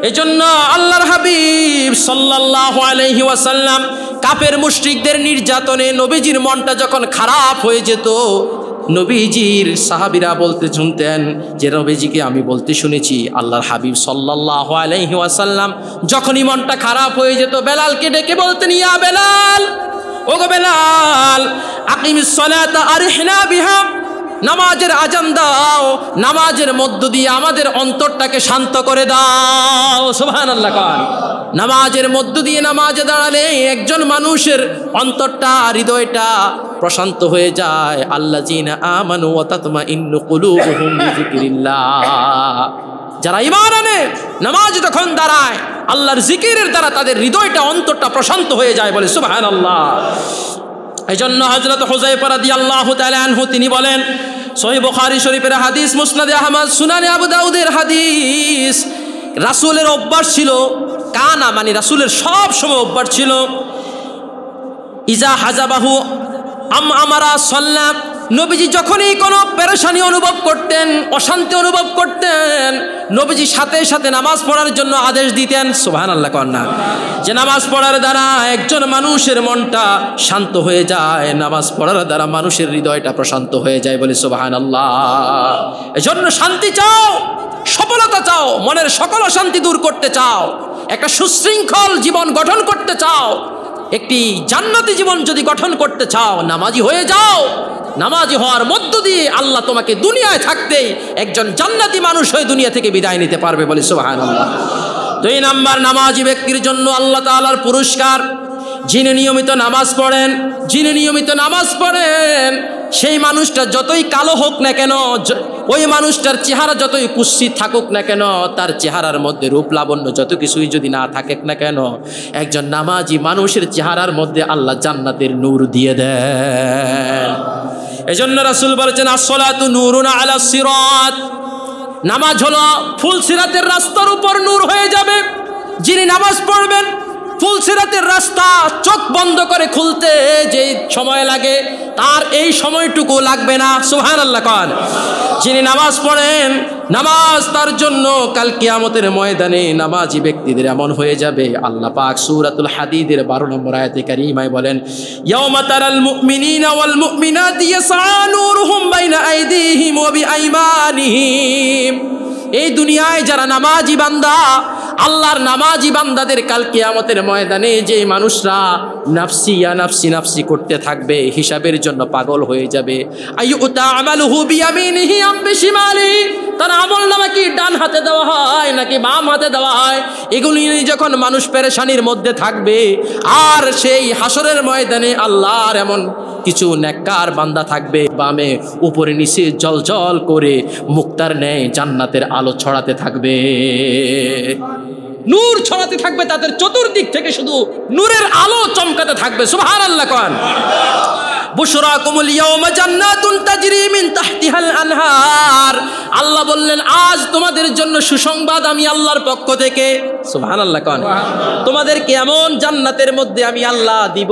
এজন্য আল্লাহর হাবিব সাল্লাল্লাহু আলাইহি ওয়াসাল্লাম কাফের মুশরিকদের নির্যাতনে নবীজির মনটা যখন খারাপ হয়ে যেত, নবীজির সাহাবীরা বলতে শুনতেন যে নবীজিকে আমি বলতে শুনেছি, আল্লাহর হাবিব সাল্লাল্লাহু আলাইহি ওয়াসাল্লাম যখনই মনটা খারাপ হয়ে যেত বেলালকে ডেকে বলতেন, ইয়া বেলাল, ওগো বেলাল, আকিমিস সালাতা আরহিনা বিহা, নামাজের আজান দাও, নামাজের মধ্য দিয়ে আমাদের অন্তরটাকে শান্ত করে দাও। সুবহানাল্লাহ। নামাজের মধ্য দিয়ে নামাজে দাঁড়ালে একজন মানুষের অন্তরটা, হৃদয়টা প্রশান্ত হয়ে যায়। আল্লাযীনা আমানু ওয়া তাতমাইন্নু কুলুবুহুম বিযিকরিল্লাহ, যারা ঈমান আনে নামাজ যখন দাঁড়ায় আল্লাহর জিকিরের দ্বারা তাদের হৃদয়টা, অন্তরটা প্রশান্ত হয়ে যায় বলে। সুবহানাল্লাহ। এজন্য হযরত হুযায়ফা রাদিয়াল্লাহু তাআলা আনহু তিনি বলেন, সহিহ বুখারী শরীফের হাদিস, মুসনাদে আহমদ, সুনানে আবু দাউদের হাদিস, রাসূলের অভ্যাস ছিল, কানা মানে রাসূলের সব সময় অভ্যাস ছিল, ইজা হাজাবাহু আমারা সাল্লাম, নবীজি যখনই কোনো পেরেশানি অনুভব করতেন, অশান্তি অনুভব করতেন, নবীজি সাথে সাথে নামাজ পড়ার জন্য আদেশ দিতেন। সুবহানাল্লাহ। কন্যা যে নামাজ পড়ার দ্বারা একজন মানুষের মনটা শান্ত হয়ে যায়, নামাজ পড়ার দ্বারা মানুষের হৃদয়টা প্রশান্ত হয়ে যায় বলে। সুবহানাল্লাহ। এজন্য শান্তি চাও, সফলতা চাও, মনের সকল অশান্তি দূর করতে চাও, একটা সুশৃঙ্খল জীবন গঠন করতে চাও, একটি জান্নাতি জীবন যদি গঠন করতে চাও, নামাজি হয়ে যাও। নামাজি হওয়ার মধ্য দিয়ে আল্লাহ তোমাকে দুনিয়ায় থাকতেই একজন জান্নাতি মানুষ হয়ে দুনিয়া থেকে বিদায় নিতে পারবে বলে। সুবহানাল্লাহ। 2 নাম্বার, নামাজি ব্যক্তির জন্য আল্লাহ তাআলার পুরস্কার, যিনি নিয়মিত নামাজ পড়েন, সেই মানুষটা যতই কালো হোক না কেন, ওই মানুষটার চেহারা যতই কুৎসিত থাকুক না কেন, তার চেহারার মধ্যে রূপ লাবণ্য যত কিছুই যদি না থাকে না কেন, একজন নামাজি মানুষের চেহারার মধ্যে আল্লাহ জান্নাতের নূর দিয়ে দেন। এজন্য রাসূল বলেছেন, as-সালাতু নূরুন আলাস সিরাত, নামাজ হলো ফুল সিরাতের রাস্তার উপর নূর হয়ে যাবে। যিনি নামাজ পড়বেন, ফুল সিরাতের রাস্তা চোখ বন্ধ করে খুলতে যে সময় লাগে তার এই সময়টুকু লাগবে না। সুবহানাল্লাহ। কান যিনি নামাজ পড়েন, নামাজ তার জন্য কাল কিয়ামতের ময়দানে নামাজি ব্যক্তিদের এমন হয়ে যাবে, আল্লাহ পাক সূরাতুল হাদীদের 12 নম্বর আয়াতে কারীমায় বলেন, ইয়াওমা তারাল মুমিনিনা ওয়াল মুমিনাতি ইয়াসআ নূরুহুম বাইনা আইদিহিম ওয়া বিআইমানিহিম। এই দুনিয়ায় যারা নামাজি বান্দা, আল্লাহর নামাজি বান্দাদের কাল কিয়ামতের ময়দানে যে মানুষরা নাফসি ইয়া নাফসি নাফসি করতে থাকবে, হিসাবের জন্য পাগল হয়ে যাবে। আইয়ুতা আমালুহু বিয়ামিনিহি আম বিশিমালিহি, তার আমলনামা কি ডান হাতে দেওয়া হয় নাকি বাম হাতে দেওয়া হয়, এগুলি যখন মানুষ পেরেশানির মধ্যে থাকবে, আর সেই হাসরের ময়দানে আল্লাহর এমন কিছু নেককার বান্দা থাকবে বামে, উপরে নিচে জ্বলজ্বল করে মুক্তার ন্যায় জান্নাতের আলো ছড়াতে থাকবে, নূর ছড়াতে থাকবে, তাদের চতুর্দিক থেকে শুধু নূরের আলো চমকাতে থাকবে। সুবহানাল্লাহ কোন বুশরাকুমুল ইয়াওমা জান্নাতুন তাজরি মিন তাহতিহাল আনহার। আল্লাহ বললেন আজ তোমাদের জন্য সুসংবাদ আমি আল্লাহর পক্ষ থেকে। সুবহানাল্লাহ কোন তোমাদেরকে এমন জান্নাতের মধ্যে আমি আল্লাহ দিব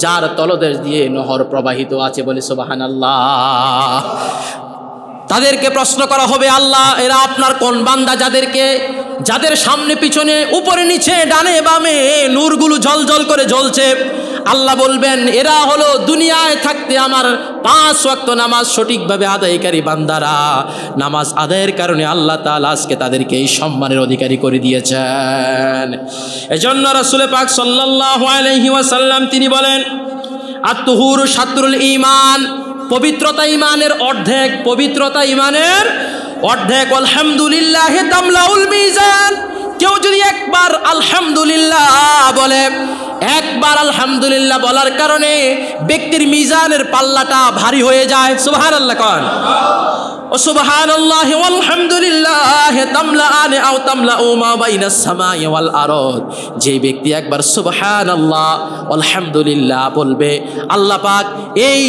যার তলদেশ দিয়ে নহর প্রবাহিত আছে, বলে সুবহানাল্লাহ। তাদেরকে প্রশ্ন করা হবে, আল্লাহ এরা আপনার কোন বান্দা যাদের সামনে পিছনে উপরে নিচে ডানে বামে নূরগুলো ঝলঝল করে জ্বলছে? আল্লাহ বলবেন এরা হলো দুনিয়ায় থাকতে আমার 5 ওয়াক্ত নামাজ সঠিকভাবে আদায়কারী বান্দারা। নামাজ আদায়ের কারণে আল্লাহ তাআলা আজকে তাদেরকে এই সম্মানের অধিকারী করে দিয়েছেন। এজন্য রাসূল পাক সাল্লাল্লাহু আলাইহি ওয়াসাল্লাম তিনি বলেন আত-তুহুরু শাতরুল ঈমান, পবিত্রতা ঈমানের অর্ধেক, পবিত্রতা ঈমানের অর্ধেক। আলহামদুলিল্লাহ তামলাউল মিজান, কেউ যদি একবার আলহামদুলিল্লাহ বলে, একবার আলহামদুলিল্লাহ বলার কারণে ব্যক্তির মিজানের পাল্লাটা ভারী হয়ে যায়। সুবহানাল্লাহ কোন ও সুবহানাল্লাহ ওয়ালহামদুলিল্লাহ তামলাআন আও তামলাউ মা বাইনাস সামাই ওয়াল আরদ। যে ব্যক্তি একবার সুবহানাল্লাহ আলহামদুলিল্লাহ বলবে, আল্লাহ পাক এই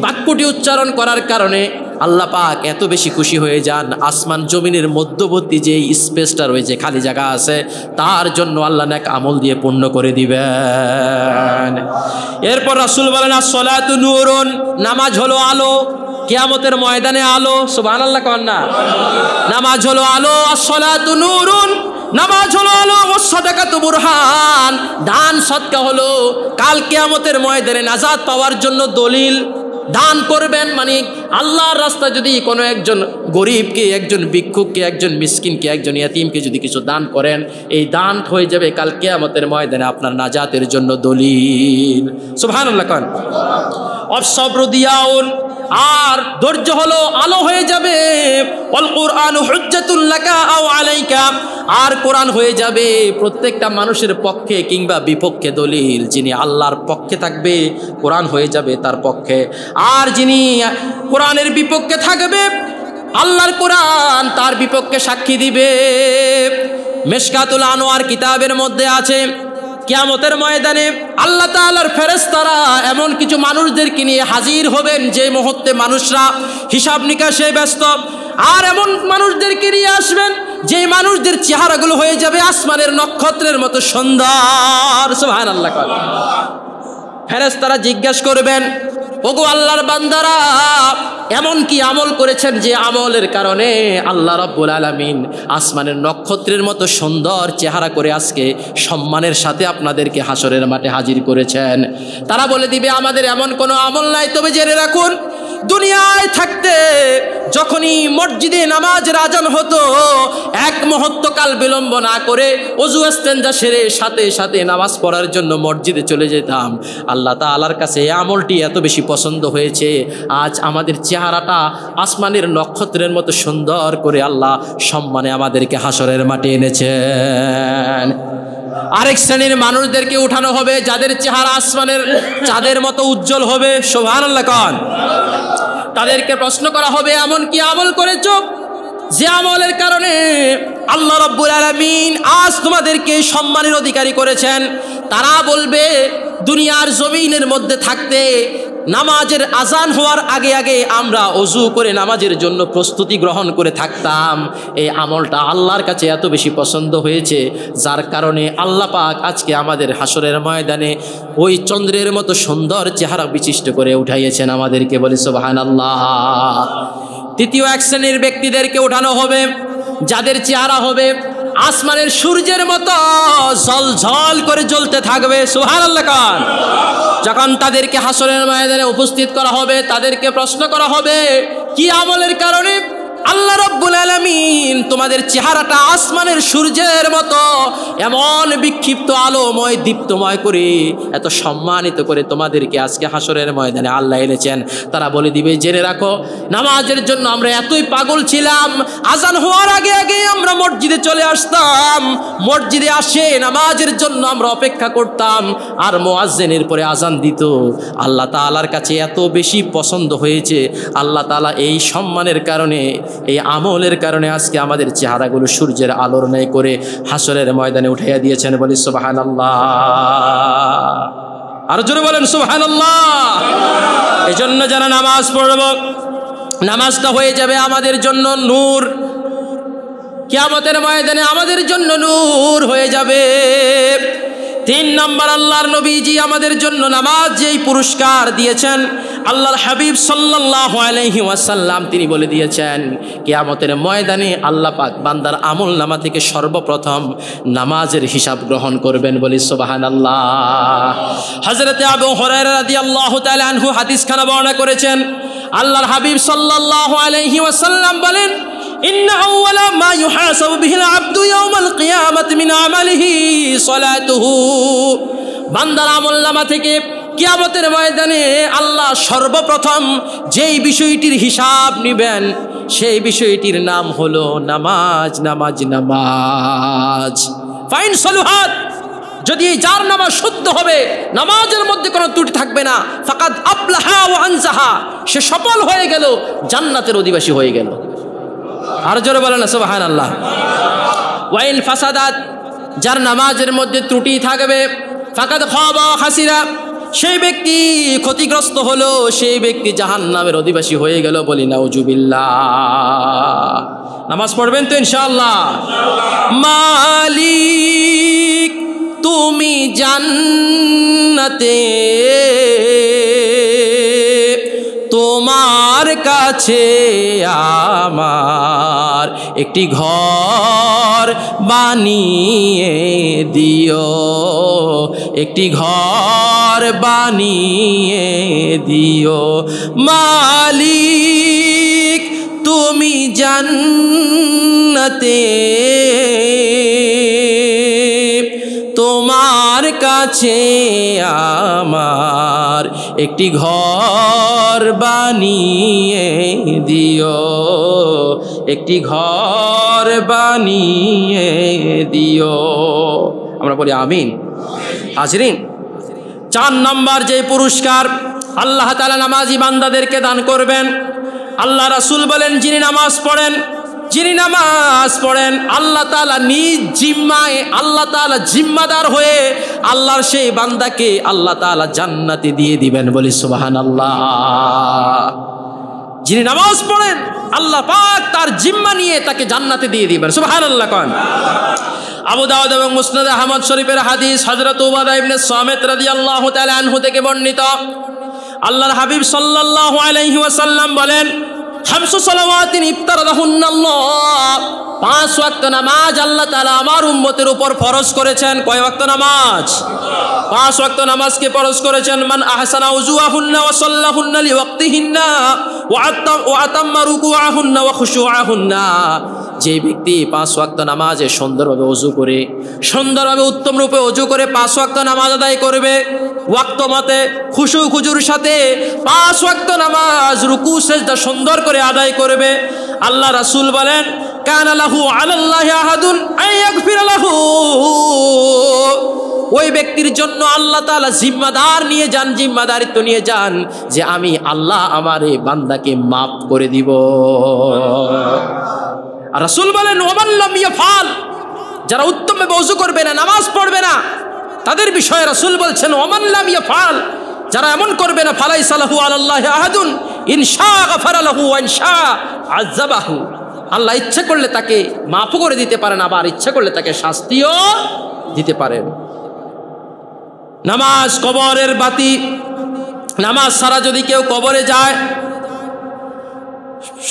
বাক্যটি উচ্চারণ করার কারণে আল্লাহ পাক এত বেশি খুশি হয়ে যান, আসমান জমিনের মধ্যবর্তী যে স্পেসটা রয়েছে, খালি জায়গা আছে, তার জন্য আল্লাহ নেক আমল দিয়ে পূর্ণ করে দিবেন। এরপর রাসূল বলেন as-সালাতু নূরুন, নামাজ হলো আলো, কিয়ামতের ময়দানে আলো। সুবহানাল্লাহ কোন না, নামাজ হলো আলো। as-সালাতু নূরুন, নামাজ হলো আলো। ওয়াস-সাদাকাতু বুরহান, দান সদকা হলো কাল কিয়ামতের ময়দানে নাজাত পাওয়ার জন্য দলিল। দান করবেন মানে আল্লাহর রাস্তায় যদি কোনো একজন গরিবকে, একজন ভিক্ষুককে, একজন মিসকিনকে, একজন ইয়াতীমকে যদি কিছু দান করেন, এই দান হয়ে যাবে কাল কিয়ামতের ময়দানে আপনার নাজাতের জন্য দলিল। সুবহানাল্লাহ কোন অস-সাবরু দিয়াউন, আর ধৈর্য হলো আলো হয়ে যাবে। ওয়াল কুরআনু হুজ্জাতুল লাকা আও আলাইকা, আর কোরআন হয়ে যাবে প্রত্যেকটা মানুষের পক্ষে কিংবা বিপক্ষে দলিল। যিনি আল্লাহর পক্ষে থাকবে কোরআন হয়ে যাবে তার পক্ষে, আর যিনি কোরআনের বিপক্ষে থাকবে আল্লাহর কোরআন তার বিপক্ষে সাক্ষী দিবে। মিশকাতুল আনোয়ার কিতাবের মধ্যে আছে কিয়ামতের ময়দানে আল্লাহ তাআলার ফেরেশতারা এমন কিছু মানুষদেরকে নিয়ে হাজির হবেন যে মুহূর্তে মানুষরা হিসাব নিকাশে ব্যস্ত, আর এমন মানুষদেরকে নিয়ে আসবেন যে মানুষদের চেহারাগুলো হয়ে যাবে আসমানের নক্ষত্রের মতো সুন্দর। সুবহানাল্লাহ। ফেরেশতারা জিজ্ঞাসা করবেন, ওগো আল্লাহর বান্দারা, এমন কি আমল করেছেন যে আমলের কারণে আল্লাহ রাব্বুল আলামিন আসমানের নক্ষত্রের মতো সুন্দর চেহারা করে আজকে সম্মানের সাথে আপনাদেরকে হাসরের মাঠে হাজির করেছেন? তারা বলে দিবে আমাদের এমন কোনো আমল নাই, তবে জেনে রাখুন দুনিয়ায় থাকতে যখনই মসজিদে নামাজের আজান হতো এক মুহূর্ত কাল বিলম্ব না করে ওযু ইস্তেনজা সেরে সাথে সাথে নামাজ পড়ার জন্য মসজিদে চলে যেতাম। আল্লাহ তাআলার কাছে এই আমলটি এত বেশি পছন্দ হয়েছে, আজ আমাদের চেহারাটা আসমানের নক্ষত্রের মতো সুন্দর করে আল্লাহ সম্মানে আমাদেরকে হাসরের মাঠে এনেছেন। আরেক শ্রেণীর মানুষদেরকে উঠানো হবে যাদের চেহারা আসমানের চাঁদের মতো উজ্জ্বল হবে। সুবহানাল্লাহ কোন তাদেরকে প্রশ্ন করা হবে এমন কি আমল করেছো যে আমলের কারণে আল্লাহ রাব্বুল আলামিন আজ তোমাদেরকে সম্মানের অধিকারী করেছেন? তারা বলবে দুনিয়ার জমিনের মধ্যে থাকতে নামাজের আজান হওয়ার আগে আগে আমরা ওযু করে নামাজের জন্য প্রস্তুতি গ্রহণ করে থাকতাম। এই আমলটা আল্লাহর কাছে এত বেশি পছন্দ হয়েছে যার কারণে আল্লাহ পাক আজকে আমাদের হাসরের ময়দানে ওই চন্দ্রের মতো সুন্দর চেহারা বিশিষ্ট করে উঠাইয়েছেন আমাদেরকে, বলি সুবহানাল্লাহ। তৃতীয় এক শ্রেণীর ব্যক্তিদেরকে উঠানো হবে যাদের চেহারা হবে আসমানের সূর্যের মতো ঝলঝল করে জ্বলতে থাকবে। সুবহানাল্লাহ। যখন তাদেরকে হাসরের ময়দানে উপস্থিত করা হবে তাদেরকে প্রশ্ন করা হবে কি আমলের কারণে আল্লাহ রাব্বুল আলামিন তোমাদের চেহারাটা আসমানের সূর্যের মতো এমন বিক্ষিপ্ত আলোময় দীপ্তময় করে এত সম্মানিত করে তোমাদেরকে আজকে হাসরের ময়দানে আল্লাহ এনেছেন। তারা বলে দিবে, জেনে রাখো নামাজের জন্য আমরা এতই পাগল ছিলাম, আজান হওয়ার আগে আগে আমরা মসজিদে চলে আসতাম, মসজিদে আসে নামাজের জন্য আমরা অপেক্ষা করতাম, আর মুয়াজ্জিনের পরে আজান দিত। আল্লাহ তাআলার কাছে এত বেশি পছন্দ হয়েছে, আল্লাহ তাআলা এই সম্মানের কারণে, এই আমলের কারণে আজকে আমাদের চেহারাগুলো সূর্যের আলোর ন্যায় করে হাসরের ময়দানে উঠাইয়া দিয়েছেন। বলি সুবহানাল্লাহ, আর জোরে বলেন সুবহানাল্লাহ। এই জন্য যারা নামাজ পড়ব, নামাজটা হয়ে যাবে আমাদের জন্য নূর, কিয়ামতের ময়দানে আমাদের জন্য নূর হয়ে যাবে। 3 নম্বর, আল্লাহর নবীজি আমাদের জন্য নামাজ যেই পুরস্কার দিয়েছেন, আল্লাহর হাবিব সাল্লাল্লাহু আলাইহি ওয়াসাল্লাম তিনি বলে দিয়েছেন, কিয়ামতের ময়দানে আল্লাহ পাক বান্দার আমল নামা থেকে সর্বপ্রথম নামাজের হিসাব গ্রহণ করবেন। বলি সুবহানাল্লাহ। হযরতে আবু হুরায়রা রাদিয়াল্লাহু তাআলা আনহু হাদিসখানা বর্ণনা করেছেন, আল্লাহর হাবিব সাল্লাল্লাহু আলাইহি ওয়াসাল্লাম বলেন, ইন্না আউওয়ালা মা ইউহাসাবু বিহিল আবদু ইয়াওমাল কিয়ামাতি মিন আমালিহি সালাতুহু। বান্দার আমলনামা থেকে কিয়ামতের ময়দানে আল্লাহ সর্বপ্রথম যেই বিষয়টির হিসাব নেবেন, সেই বিষয়টির নাম হলো নামাজ। নামাজ নামাজ ফাইন সলুহাত, যদি যার নামাজ শুদ্ধ হবে, নামাজের মধ্যে কোনো ত্রুটি থাকবে না, ফাকাদ আফলাহা ওয়া আনজাহা, সে সফল হয়ে গেল, জান্নাতের অধিবাসী হয়ে গেল। আর জোরে বলেন না সুবহানাল্লাহ। ওয়াইন ফাসাদাত, যার নামাজের মধ্যে ত্রুটি থাকবে, ফাকাদ খাবা ওয়া খাসিরা, সেই ব্যক্তি ক্ষতিগ্রস্ত হলো, সেই ব্যক্তি জাহান্নামের অধিবাসী হয়ে গেল। বলি নাউজুবিল্লাহ। নামাজ পড়বেন তো ইনশাআল্লাহ। মালিক তুমি জান্নাতে, তোমার কাছে আমার একটি ঘর বানিয়ে দিও, একটি ঘর বানিয়ে দিও। মালিক তুমি জান্নাতে, তোমার কাছে আমার একটি ঘর বানিয়ে দিও, একটি ঘর বানিয়ে দিও। আমরা বলি আমিন। হাজরিন, 4 নম্বর যে পুরস্কার আল্লাহ তাআলা নামাজি বান্দাদেরকে দান করবেন, আল্লাহ রাসূল বলেন, যিনি নামাজ পড়েন, যিনি নামাজ পড়েন, আল্লাহ তাআলা নিজ জিম্মায়, আল্লাহ তাআলা জিম্মাদার হয়ে আল্লাহর সেই বান্দাকে আল্লাহ তাআলা জান্নাতে দিয়ে দিবেন। বলি সুবহানাল্লাহ। যিনি নামাজ পড়েন, আল্লাহ পাক তার জিম্মা নিয়ে তাকে জান্নাতে দিয়ে দিবেন। সুবহানাল্লাহ কোন। আবু দাউদ এবং মুসনাদ আহমদ শরীফের হাদিস, হযরত উবাদা ইবনে সামিত রাদিয়াল্লাহু তাআলা আনহু থেকে বর্ণিত, আল্লাহর হাবিব সাল্লাল্লাহু আলাইহি ওয়াসাল্লাম বলেন, খামসু সালাওয়াতিন ইফতারাদাহুন্নাল্লাহ, 5 ওয়াক্ত নামাজ আল্লাহ তাআলা আমার উম্মতের উপর ফরজ করেছেন। কয় ওয়াক্ত নামাজ? 5 ওয়াক্ত নামাজকে ফরজ করেছেন। মান আহসানা উযুআহুন্না ওয়া সাল্লাহুন্না লিওয়াক্তিহিন্না ওয়া আতাম্মা রুকুআহুন্না ওয়া খুশুআহুন্না, যে ব্যক্তি 5 ওয়াক্ত নামাজে সুন্দরভাবে ওযু করে, সুন্দরভাবে উত্তম রূপে ওযু করে 5 ওয়াক্ত নামাজ আদায় করবে, ওয়াক্ত মতে খুশু খুজুর সাথে 5 ওয়াক্ত নামাজ রুকু সিজদা সুন্দর করে আদায় করবে, আল্লাহ রাসূল বলেন, কানা লাহু আলাল্লাহি আহাদুন আইয়াগফিরা লাহু, ওই ব্যক্তির জন্য আল্লাহ তাআলা জিম্মাদার নিয়ে যান, জিম্মাদারিত্ব নিয়ে যান যে আমি আল্লাহ আমার এই বান্দাকে মাফ করে দিব। আর রাসূল বলেন, ওমান লাম ইয়াফাল, যারা উত্তমভাবে ওযু করবে না, নামাজ পড়বে না, তাদের বিষয়ে রাসূল বলছেন, ওমান লাম ইয়াফাল, যারা এমন করবে না, ফালাইসা লাহু আলাল্লাহি আহাদুন ইনশা গাফারা লাহু ওয়া ইনশা আযাবাহু, আল্লাহ ইচ্ছা করলে তাকে মাফ করে দিতে পারেন, আবার ইচ্ছা করলে তাকে শাস্তিও দিতে পারেন। নামাজ কবরের বাতি, নামাজ ছাড়া যদি কেউ কবরে যায়,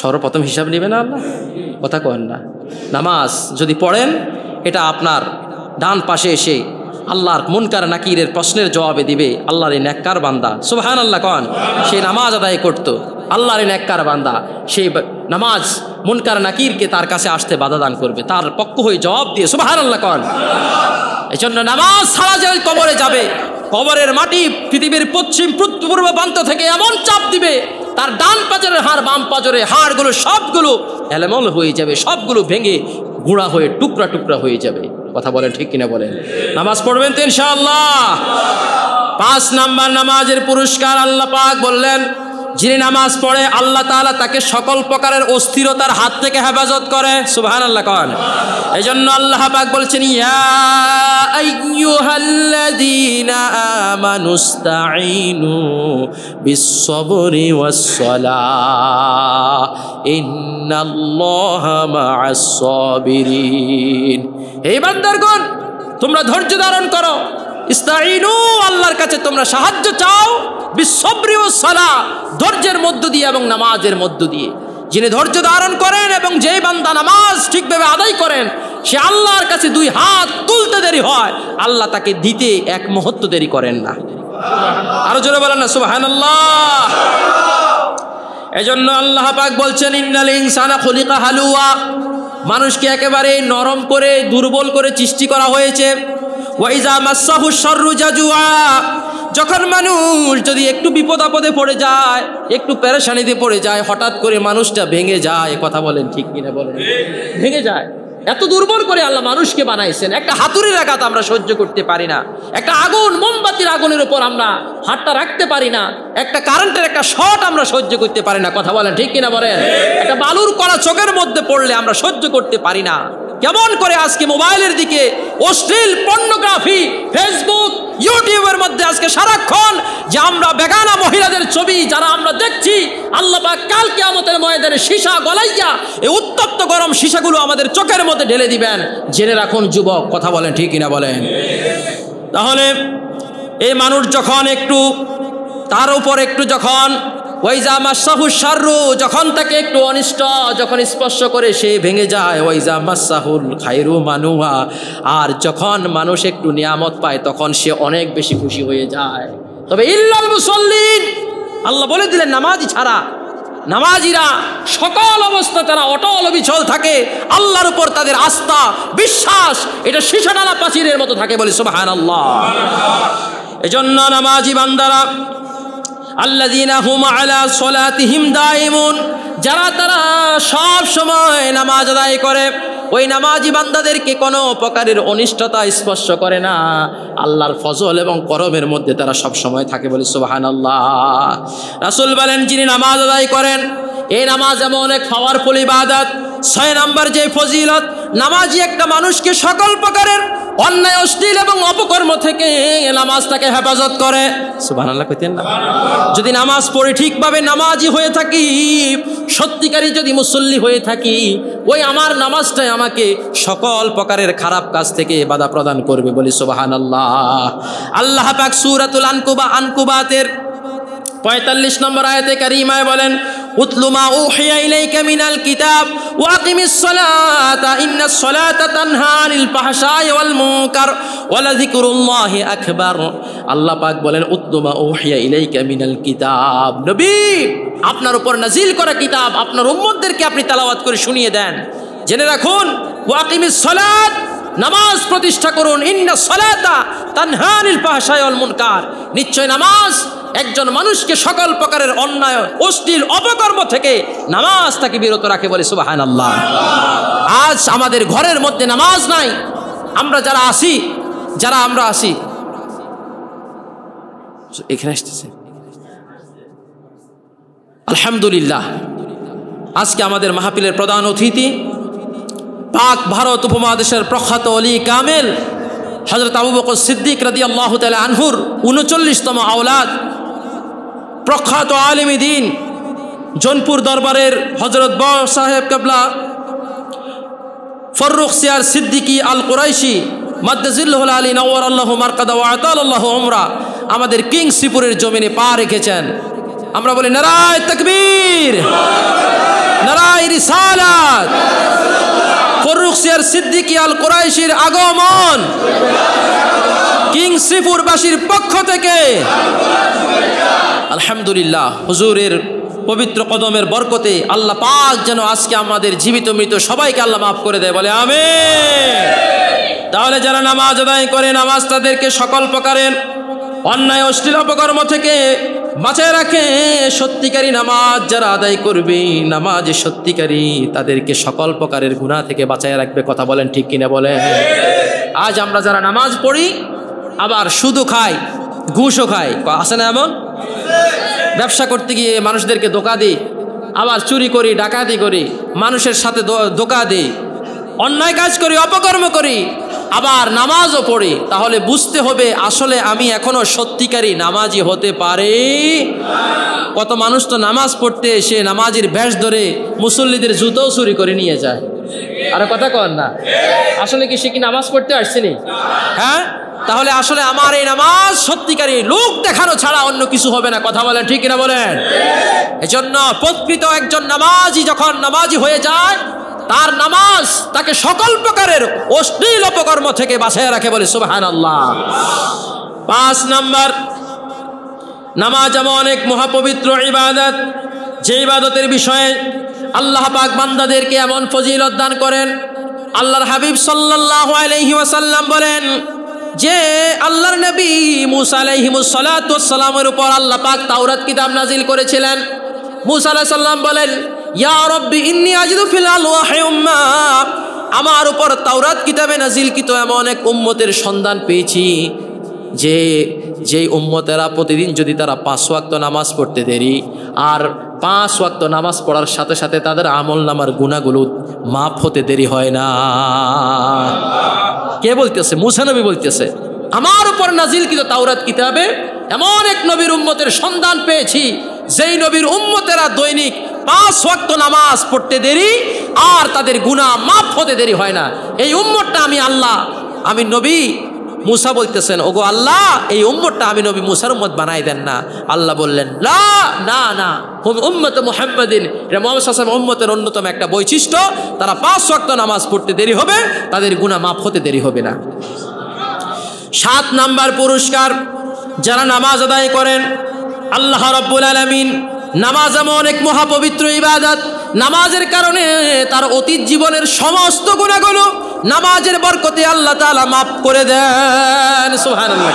সর্বপ্রথম হিসাব নেবে না আল্লাহ? কথা কন না। নামাজ যদি পড়েন, এটা আপনার ডান পাশে এসে আল্লাহর মুনকার নাকিরের প্রশ্নের জবাবে দিবে। আল্লাহর এই নেককার বান্দা সুবহানাল্লাহ কন, সে নামাজ আদায় করত, আল্লাহর নেককার বান্দা, সেই নামাজ মুনকার নাকিরকে তার কাছে আসতে বাধা দান করবে, তার পক্ষ হয়ে জবাব দিয়ে সুবহানাল্লাহ কন। এই জন্য নামাজ ছাড়া যে কবরে যাবে, কবরের মাটি পৃথিবীর পশ্চিম পূর্ব প্রান্ত থেকে এমন চাপ দিবে, তার ডান পাজরের হাড় বাম পাজরের হাড়গুলো সবগুলো এলোমেলো হয়ে যাবে, সবগুলো ভেঙে গুঁড়া হয়ে টুকরা টুকরা হয়ে যাবে। কথা বলেন ঠিক কিনা বলেন? নামাজ পড়বেন তো ইনশাআল্লাহ। 5 নাম্বার নামাজের পুরস্কার আল্লাহ পাক বললেন, যিনি নামাজ পড়ে আল্লাহ তাআলা তাকে সকল প্রকারের অস্থিরতার হাত থেকে হেফাজত করে। সুবহানাল্লাহ কন। এই জন্য আল্লাহ পাক বলছেন, ইয়া আইয়ুহাল্লাযীনা আমানুস্তাঈনু বিস-সাবরি ওয়াস-সালাহ ইন্নাল্লাহা মা'আস-সাবিরিন। হে বান্দারগণ, তোমরা ধৈর্য ধারণ করো। ইস্তাঈনু, আল্লাহর কাছে তোমরা সাহায্য চাও। বিস-সাবরি ওয়াস-সালাহ, ধৈর্যের মধ্য দিয়ে এবং নামাজের মধ্য দিয়ে। যিনি ধৈর্য ধারণ করেন এবং যেই বান্দা নামাজ ঠিকভাবে আদায় করেন, সে আল্লাহর কাছে 2 হাত তুলতে দেরি হয়, আল্লাহ তাকে দিতে 1 মুহূর্ত দেরি করেন না। আরো জোরে বলেন না সুবহানাল্লাহ। এজন্য আল্লাহ পাক বলছেন, ইন্নাল ইনসানা খুলিকা হালুয়া, মানুষকে একেবারে নরম করে দুর্বল করে সৃষ্টি করা হয়েছে। ওয়া ইযা মাসসাহু শাররু জাজুআ, যখন মানুষ যদি একটু বিপদ আপদে পড়ে যায়, একটু পেরেশানিতে পড়ে যায়, হঠাৎ করে মানুষটা ভেঙে যায়। কথা বলেন ঠিক কিনা বলেন? ভেঙে যায়। এত দুর্বল করে আল্লাহ মানুষকে বানাইছেন। একটা হাতুড়ির আঘাত আমরা সহ্য করতে পারি না, একটা আগুন মোমবাতির আগুনের উপর আমরা হাতটা রাখতে পারি না, একটা কারেন্টের একটা শর্ট আমরা সহ্য করতে পারি না। কথা বলেন ঠিক কিনা বলেন? একটা বালুর কড়া চোখের মধ্যে পড়লে আমরা সহ্য করতে পারি না। কেমন করে আজকে মোবাইলের দিকে অশ্লীল পর্নোগ্রাফি, ফেসবুক, ইউটিউবের মধ্যে আজকে সারাক্ষণ যে আমরা বেগানা মহিলাদের ছবি যারা আমরা দেখছি, আল্লাহ পাক কাল কিয়ামতের ময়দানে সীসা গলাইয়া এই উত্তপ্ত গরম সীসাগুলো আমাদের চোখের মধ্যে ঢেলে দিবেন। জেনে রাখুন যুবক। কথা বলেন ঠিক কিনা বলেন? তাহলে এই মানুষ যখন একটু তার উপর একটু যখন ওয়াইজা মাসাহু শাররু, যখন তাকে একটু অনিষ্ট যখন স্পর্শ করে সে ভেঙে যায়। ওয়াইজা মাসাহুল খায়রু মানুহা, আর যখন মানুষ একটু নিয়ামত পায় তখন সে অনেক বেশি খুশি হয়ে যায়। তবে ইল্লাল মুসাল্লিন, আল্লাহ বলে দিলেন নামাজি ছাড়া, নামাজিরা সকল অবস্থা তারা অটল অবিচল থাকে, আল্লাহর উপর তাদের আস্থা বিশ্বাস এটা সীসাডালা প্রাচীরের মতো থাকে। বলি সুবহানাল্লাহ। এজন্য নামাজি বান্দারা আল্লাযীনা হুম আলা সলাতিহিম দাইমুন, যারা তারা সব সময় নামাজ আদায় করে, ওই নামাজি বান্দাদেরকে কোনো প্রকারের অনিষ্টতা স্পর্শ করে না। আল্লাহর ফজল এবং করমের মধ্যে তারা সব সময় থাকে। বলি সুবহানাল্লাহ। রাসূল বলেন, যিনি নামাজ আদায় করেন, এই নামাজ এমন এক পাওয়ারফুল ইবাদত। 6 নম্বর যে ফজিলত, নামাজি একটা মানুষকে সকল প্রকারের অন্যায় অশ্লীল এবং অপকর্ম থেকে নামাজ তাকে হেফাজত করে। সুবহানাল্লাহ কইতেন না? যদি নামাজ পড়ে ঠিকভাবে নামাজি হয়ে থাকি, সত্যিকারী যদি মুসল্লি হয়ে থাকি, ওই আমার নামাজটাই আমাকে সকল প্রকারের খারাপ কাজ থেকে বাধা প্রদান করবে। বলি সুবহানাল্লাহ। আল্লাহ পাক সূরাতুল আনকুবাতের 45 নম্বর আয়াতে কারিমায় বলেন, উতলু মা উহিয়া ইলাইকা মিনাল কিতাব ওয়া আকিমিস সালাতা ইন্নাস সালাতা তানহা আনিল ফাহশাই ওয়াল মুনকার ওয়া লাযিকরুল্লাহি আকবার। আল্লাহ পাক বলেন, উতলু মা উহিয়া ইলাইকা মিনাল কিতাব, নবী আপনার উপর নাজিল করা কিতাব আপনার উম্মতদেরকে আপনি তেলাওয়াত করে শুনিয়ে দেন। জেনে রাখুন, ওয়া আকিমিস সালাত, নামাজ প্রতিষ্ঠা করুন। ইন্নাস সালাতা তানহা আনিল ফাহশাই ওয়াল মুনকার, নিশ্চয় নামাজ একজন মানুষকে সকল প্রকারের অন্যায় অশ্লীল অপকর্ম থেকে নামাজ তাকে বিরত রাখে। বলে সুবহানাল্লাহ। আজ আমাদের ঘরের মধ্যে নামাজ নাই। আমরা আমরা আসি এখানে আসতেছে, আলহামদুলিল্লাহ। আজকে আমাদের মাহফিলের প্রধান অতিথি পাক ভারত উপমহাদেশের প্রখ্যাত ওলি কামেল হযরত আবু বকর সিদ্দিক রাদিয়াল্লাহু তাআলা আনহুর 39তম আওলাদ, প্রখ্যাত আলেমে দ্বীন, জৌনপুর দরবারের হযরত বড় সাহেব কেবলা ফররুখ সিয়ার সিদ্দিকী আল কুরাইশি মাদ্দাজিল্লাহুল আলী নওয়ারাল্লাহু মারকাদা ওয়া আতালাল্লাহু উমরা আমাদের কিংসিপুরের জমিনে পা রেখেছেন। আমরা বলি নারায়ে তাকবীর, নারায়ে রিসালাত। ফররুখ সিয়ার সিদ্দিকী আল কুরাইশির আগমন কিংসিপুরবাসীর পক্ষ থেকে আলহামদুলিল্লাহ। হুজুরের পবিত্র কদমের বরকতে আল্লাহ পাক যেন আজকে আমাদের জীবিত মৃত সবাইকে আল্লাহ মাফ করে দেয়, বলে আমিন। তাহলে যারা নামাজ আদায় করে, নামাজ তাদেরকে সকল প্রকারের অন্যায় অশ্লীল অপকর্ম থেকে বাঁচায় রাখে। সত্যিকারী নামাজ যারা আদায় করবে, নামাজ সত্যিকারী, তাদেরকে সকল প্রকারের গুনাহ থেকে বাঁচায় রাখবে। কথা বলেন ঠিক কিনা বলেন? আজ আমরা যারা নামাজ পড়ি আবার সুদও খাই, ঘুষও খাই, আছে না এমন? ব্যবসা করতে গিয়ে মানুষদেরকে ধোঁকা দিই, আবার চুরি করি, ডাকাতি করি, মানুষের সাথে ধোঁকা দিই, অন্যায় কাজ করি, অপকর্ম করি, আবার নামাজও পড়ি। তাহলে বুঝতে হবে আসলে আমি এখনো সত্যিকারী নামাজি হতে পারি। কত মানুষ তো নামাজ পড়তে এসে নামাজের বেশ ধরে মুসল্লিদের জুতোও চুরি করে নিয়ে যায়। আরে কথা কন না, আসলে কি সে কি নামাজ পড়তে আসছেনি? হ্যাঁ, তাহলে আসলে আমার এই নামাজ সত্যিকারী লোক দেখানো ছাড়া অন্য কিছু হবে না। কথা বলেন ঠিক কিনা বলেন? এজন্য প্রকৃত একজন নামাজি যখন নামাজি হয়ে যায়, তার নামাজ তাকে সকল প্রকারের অশ্লীল অপকর্ম থেকে বাঁচিয়ে রাখে, বলে সুবহানাল্লাহ। 5 নাম্বার, নামাজ এমন এক মহাপবিত্র ইবাদত, যে ইবাদতের বিষয়ে আল্লাহ পাক বান্দাদেরকে এমন ফজিলত দান করেন। আল্লাহর হাবিব সাল্লাল্লাহু আলাইহি ওয়াসাল্লাম বলেন যে আল্লাহর নবী মুসা আলাইহিস সালাতু ওয়াস সালামের উপর আল্লাহ পাক তাওরাত কিতাব নাজিল করেছিলেন। মুসা আলাইহিস সালাম বলেন, ইয়া রব্বি ইন্নী আজিদু ফিল আলওয়াহি উম্মা, আমার উপর তাওরাত কিতাবে নাজিলকৃত এমন এক উম্মতের সন্ধান পেয়েছি যেই উম্মতেরা প্রতিদিন যদি তারা 5 ওয়াক্ত নামাজ পড়তে দেরি, আর 5 ওয়াক্ত নামাজ পড়ার সাথে সাথে তাদের আমল নামার গুনাহগুলো মাফ হতে দেরি হয় না। কে বলতেছে? মুসা নবী বলতেছে, আমার উপর নাজিলকৃত তাওরাত কিতাবে এমন এক নবীর উম্মতের সন্ধান পেয়েছি, যেই নবীর উম্মতেরা দৈনিক 5 ওয়াক্ত নামাজ পড়তে দেরি আর তাদের গুনাহ মাফ হতে দেরি হয় না। এই উম্মতটা আমি আল্লাহ, আমি নবী। মুসা বলতেছেন, ওগো আল্লাহ, এই উম্মতটা আমি নবী মুসার উম্মত বানাই দেন না। আল্লাহ বললেন, লা, না না, হুম উম্মত মুহাম্মাদিন, এটা মুহাম্মদ সাল্লাল্লাহু আলাইহি ওয়াসাল্লাম উম্মতের অন্যতম একটা বৈশিষ্ট্য। তারা 5 ওয়াক্ত নামাজ পড়তে দেরি হবে, তাদের গুনাহ মাফ হতে দেরি হবে না। 7 নাম্বার পুরস্কার, যারা নামাজ আদায় করেন, আল্লাহ রাব্বুল আলামিন, নামাজ এমন এক মহাপবিত্র ইবাদত, নামাজের কারণে তার অতীত জীবনের সমস্ত গুনাহগুলো নামাজের বরকতে আল্লাহ তাআলা মাফ করে দেন। সুবহানাল্লাহ।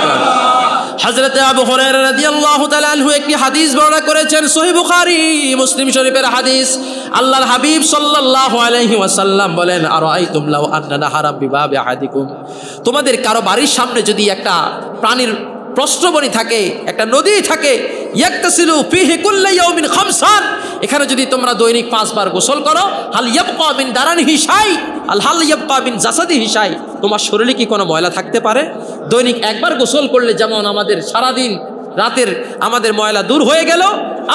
হযরত আবু হুরায়রা রাদিয়াল্লাহু তাআলা আনহু একটি হাদিস বর্ণনা করেছেন, সহিহ বুখারী মুসলিম শরীফের হাদিস। আল্লাহর হাবিব সাল্লাল্লাহু আলাইহি ওয়াসাল্লাম বলেন, আরাআইতুম লাউ আন্না নাহারাম বিবাবি আহাদিকুম, তোমাদের কারো বাড়ির সামনে যদি একটা প্রাণীর প্রস্রবণী থাকে, একটা নদী থাকে, ইয়াকতাসিলু ফিহি কুল্লা ইয়াউমিন খামসান, এখানে যদি তোমরা দৈনিক 5 বার গোসল করো, হাল ইয়াবকা মিন দারানিহি শাই, হাল ইয়াবকা মিন জাসাদিহি শাই, তোমার শরীরে কি কোনো ময়লা থাকতে পারে? দৈনিক 1 বার গোসল করলে যেমন আমাদের সারাদিন রাতের আমাদের ময়লা দূর হয়ে গেল,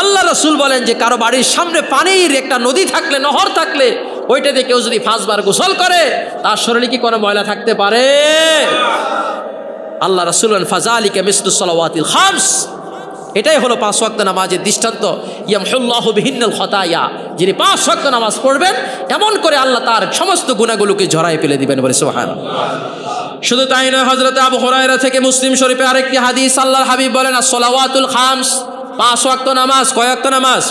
আল্লাহ রাসূল বলেন যে কারো বাড়ির সামনে পানির একটা নদী থাকলে, নহর থাকলে, ওইটাতে কেউ যদি 5 বার গোসল করে, তার শরীরে কি কোনো ময়লা থাকতে পারে? আল্লাহ রাসূল বলেন, ফাযালিকা মিসলু সালাওয়াতিল খামস, এটাই হলো 5 ওয়াক্ত নামাজের দৃষ্টান্ত। ইয়ামহুল্লাহু বিহিন্নাল খতায়া, যিনি 5 ওয়াক্ত নামাজ পড়বেন, এমন করে আল্লাহ তার সমস্ত গুনাহগুলোকে ঝরায় ফেলে দিবেন, বলে সুবহানাল্লাহ। শুধু তাই নয়, হযরত আবু হুরায়রা থেকে মুসলিম শরীফে আরেকটি হাদিস, আল্লাহর হাবিব বলেন, as-সালাওয়াতুল খামস, 5 ওয়াক্ত নামাজ। কয় ওয়াক্ত নামাজ?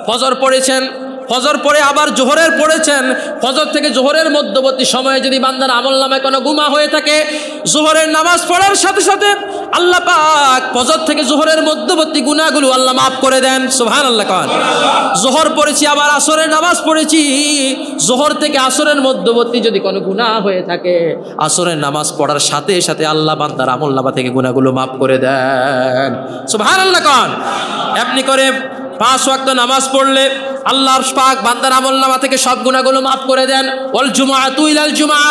ফজর পড়েছেন, ফজর পড়ে আবার জোহরের পড়েছেন, ফজর থেকে জোহরের মধ্যবর্তী সময়ে যদি বান্দার আমলনামায় কোনো গুনাহ হয়ে থাকে, জোহরের নামাজ পড়ার সাথে সাথে আল্লাহ পাক ফজর থেকে জোহরের মধ্যবর্তী গুনাহগুলো আল্লাহ মাফ করে দেন। সুবহানাল্লাহ। কারণ জোহর পড়েছি, আবার আসরের নামাজ পড়েছি, জোহর থেকে আসরের মধ্যবর্তী যদি কোনো গুনাহ হয়ে থাকে, আসরের নামাজ পড়ার সাথে সাথে আল্লাহ বান্দার আমলনামা থেকে গুনাহগুলো মাফ করে দেন। সুবহানাল্লাহ। কারণ এমনি করে 5 ওয়াক্ত নামাজ পড়লে আল্লাহর পাক বান্দার আমলনামা থেকে সব গুনাহগুলো মাফ করে দেন। ওয়াল জুমআতু ইলাল জুমআ,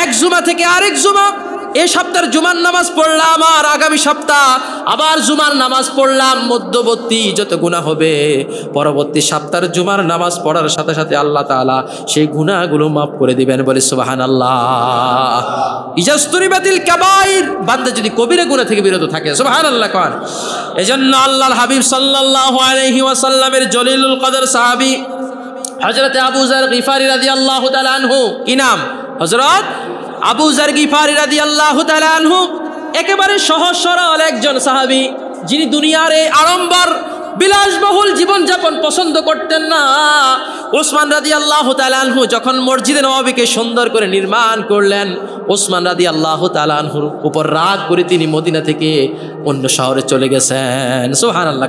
এক জুমা থেকে আরেক জুমা, এই সপ্তাহের জুমার নামাজ পড়লাম আর আগামী সপ্তাহ আবার জুমার নামাজ পড়লাম, মধ্যবর্তী যত গুনাহ হবে পরবর্তী সপ্তাহের জুমার নামাজ পড়ার সাথে সাথে আল্লাহ তাআলা সেই গুনাহগুলো মাফ করে দিবেন, বলে সুবহানাল্লাহ। ইজাস্তুরিবাতিল কাবাইর, বান্দা যদি কবিরা গুনাহ থেকে বিরত থাকে, সুবহানাল্লাহ। কারণ এজন্য আল্লাহর হাবিব সাল্লাল্লাহু আলাইহি ওয়াসাল্লামের জলিলুল কদর সাহাবী হযরত আবু যার গিফারি রাদিয়াল্লাহু তাআলা আনহু, কি নাম? হযরত আবু যার গিফারি রাদিয়াল্লাহু তাআলা আনহু একেবারে সহজ সরল একজন সাহাবী, যিনি দুনিয়ার এই আড়ম্বর বিলাসবহুল জীবনযাপন পছন্দ করতেন না। ওসমান রাদিয়াল্লাহু তাআলা আনহু যখন মসজিদে নববীকে সুন্দর করে নির্মাণ করলেন, ওসমান রাদিয়াল্লাহু তাআলা আনহুর উপর রাগ করে তিনি মদিনা থেকে অন্য শহরে চলে গেছেন। সুবহানাল্লাহ।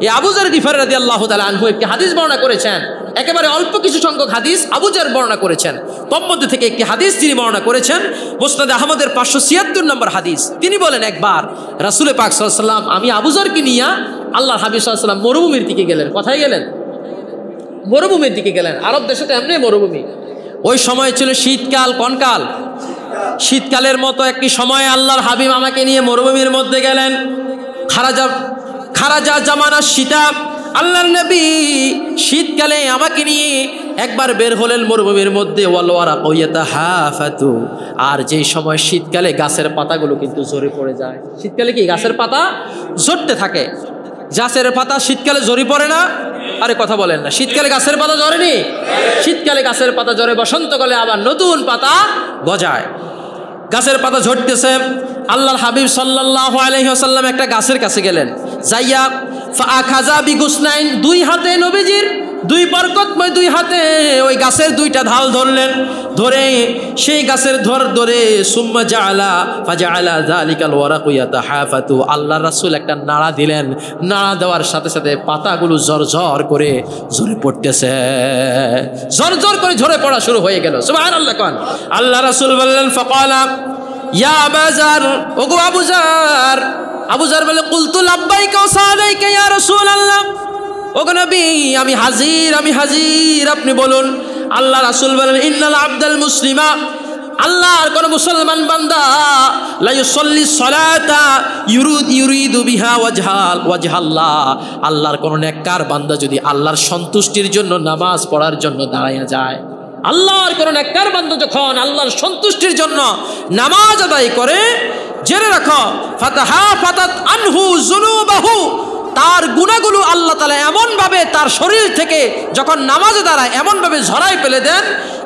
এই আবু যর গিফারী রাদিয়াল্লাহু তাআলা আনহু একটি হাদিস বর্ণনা করেছেন, একেবারে অল্প কিছু সংখ্যক হাদিস আবু যর বর্ণনা করেছেন। তন্মধ্যে থেকে একটি হাদিস তিনি বর্ণনা করেছেন, মুসনাদে আহমদের 576 নম্বর হাদিস। তিনি বলেন, একবার রাসূল পাক সাল্লাল্লাহু আলাইহি ওয়াসাল্লাম আমি আবু যরকে নিয়ে আল্লাহর হাবিব সাল্লাল্লাহু আলাইহি ওয়াসাল্লাম মরুভূমির দিকে গেলেন। কোথায় গেলেন? মরুভূমির দিকে গেলেন। আরব দেশে তো এমনি মরুভূমি। ওই সময় ছিল শীতকাল। কোন কাল? শীতকালের মতো একটি সময় আল্লাহর হাবিব আমাকে নিয়ে মরুভূমির মধ্যে গেলেন। খারাজা জামানা শীতা। আল্লাহর নবী শীতকালে আমাকে নিয়ে একবার বের হলেন মরুভূমির মধ্যে। আর যেই সময় শীতকালে গাছের পাতাগুলো কিন্তু ঝরে পড়ে যায়। শীতকালে কি গাছের পাতা ঝরতে থাকে? গাছের পাতা শীতকালে ঝরে পড়ে না? আরে কথা বলেন না। শীতকালে গাছের পাতা ঝরেনি? শীতকালে গাছের পাতা ঝরে, বসন্তকালে আবার নতুন পাতা গজায়। গাছের পাতা ঝরতেছে। আল্লাহর হাবিব সাল্লাল্লাহু আলাইহি ওয়াসাল্লাম একটা গাছের কাছে গেলেন। যাইয়া ফাআখাযা বিগুসনাইন, দুই হাতে নবীজির দুই বরকতময় দুই হাতে ওই গাছের দুইটা ঢাল ধরলেন। ধরে সেই গাছের ধরে সুম্মা জাআলা ফাজাআলা যালিকাল ওয়ারাকু ইয়াতাহাফাতু। আল্লাহর রাসূল একটা নাড়া দিলেন। নাড়া দেওয়ার সাথে সাথে পাতাগুলো ঝরঝর করে ঝরে পড়তেছে। ঝরঝর করে ঝরে পড়া শুরু হয়ে গেল। সুবহানাল্লাহ। কোন আল্লাহ রাসূল বললেন, ফাকালা ইয়া আবু যর, ওগো আবু যর। আবু যর বলে, কুলতু লাব্বাইকা ওয়া সালাইকা ইয়া রাসূলুল্লাহ। ওগো নবী, আমি হাজির, আমি হাজির, আপনি বলুন। আল্লাহ রাসূল বলেন, ইন্নাল আবদাল মুসলিমা, আল্লাহর কোন মুসলমান বান্দা লা ইউসাল্লি সালাতা ইউরিদু বিহা ওয়াজহাল্লাহ, আল্লাহর কোন নেককার বান্দা যদি আল্লাহর সন্তুষ্টির জন্য নামাজ পড়ার জন্য দাঁড়ায়া যায়, আল্লাহর কোন নেককার বান্দা যখন আল্লাহর সন্তুষ্টির জন্য নামাজ আদায় করে, জেনে রাখো ফাতাহাফাতাত আনহু যুনুবাহু, তার গুনাহগুলো আল্লাহ তাআলা এমন ভাবে তার শরীর থেকে যখন নামাজে দাঁড়ায় এমন ভাবে ঝরাই ফেলে দেন,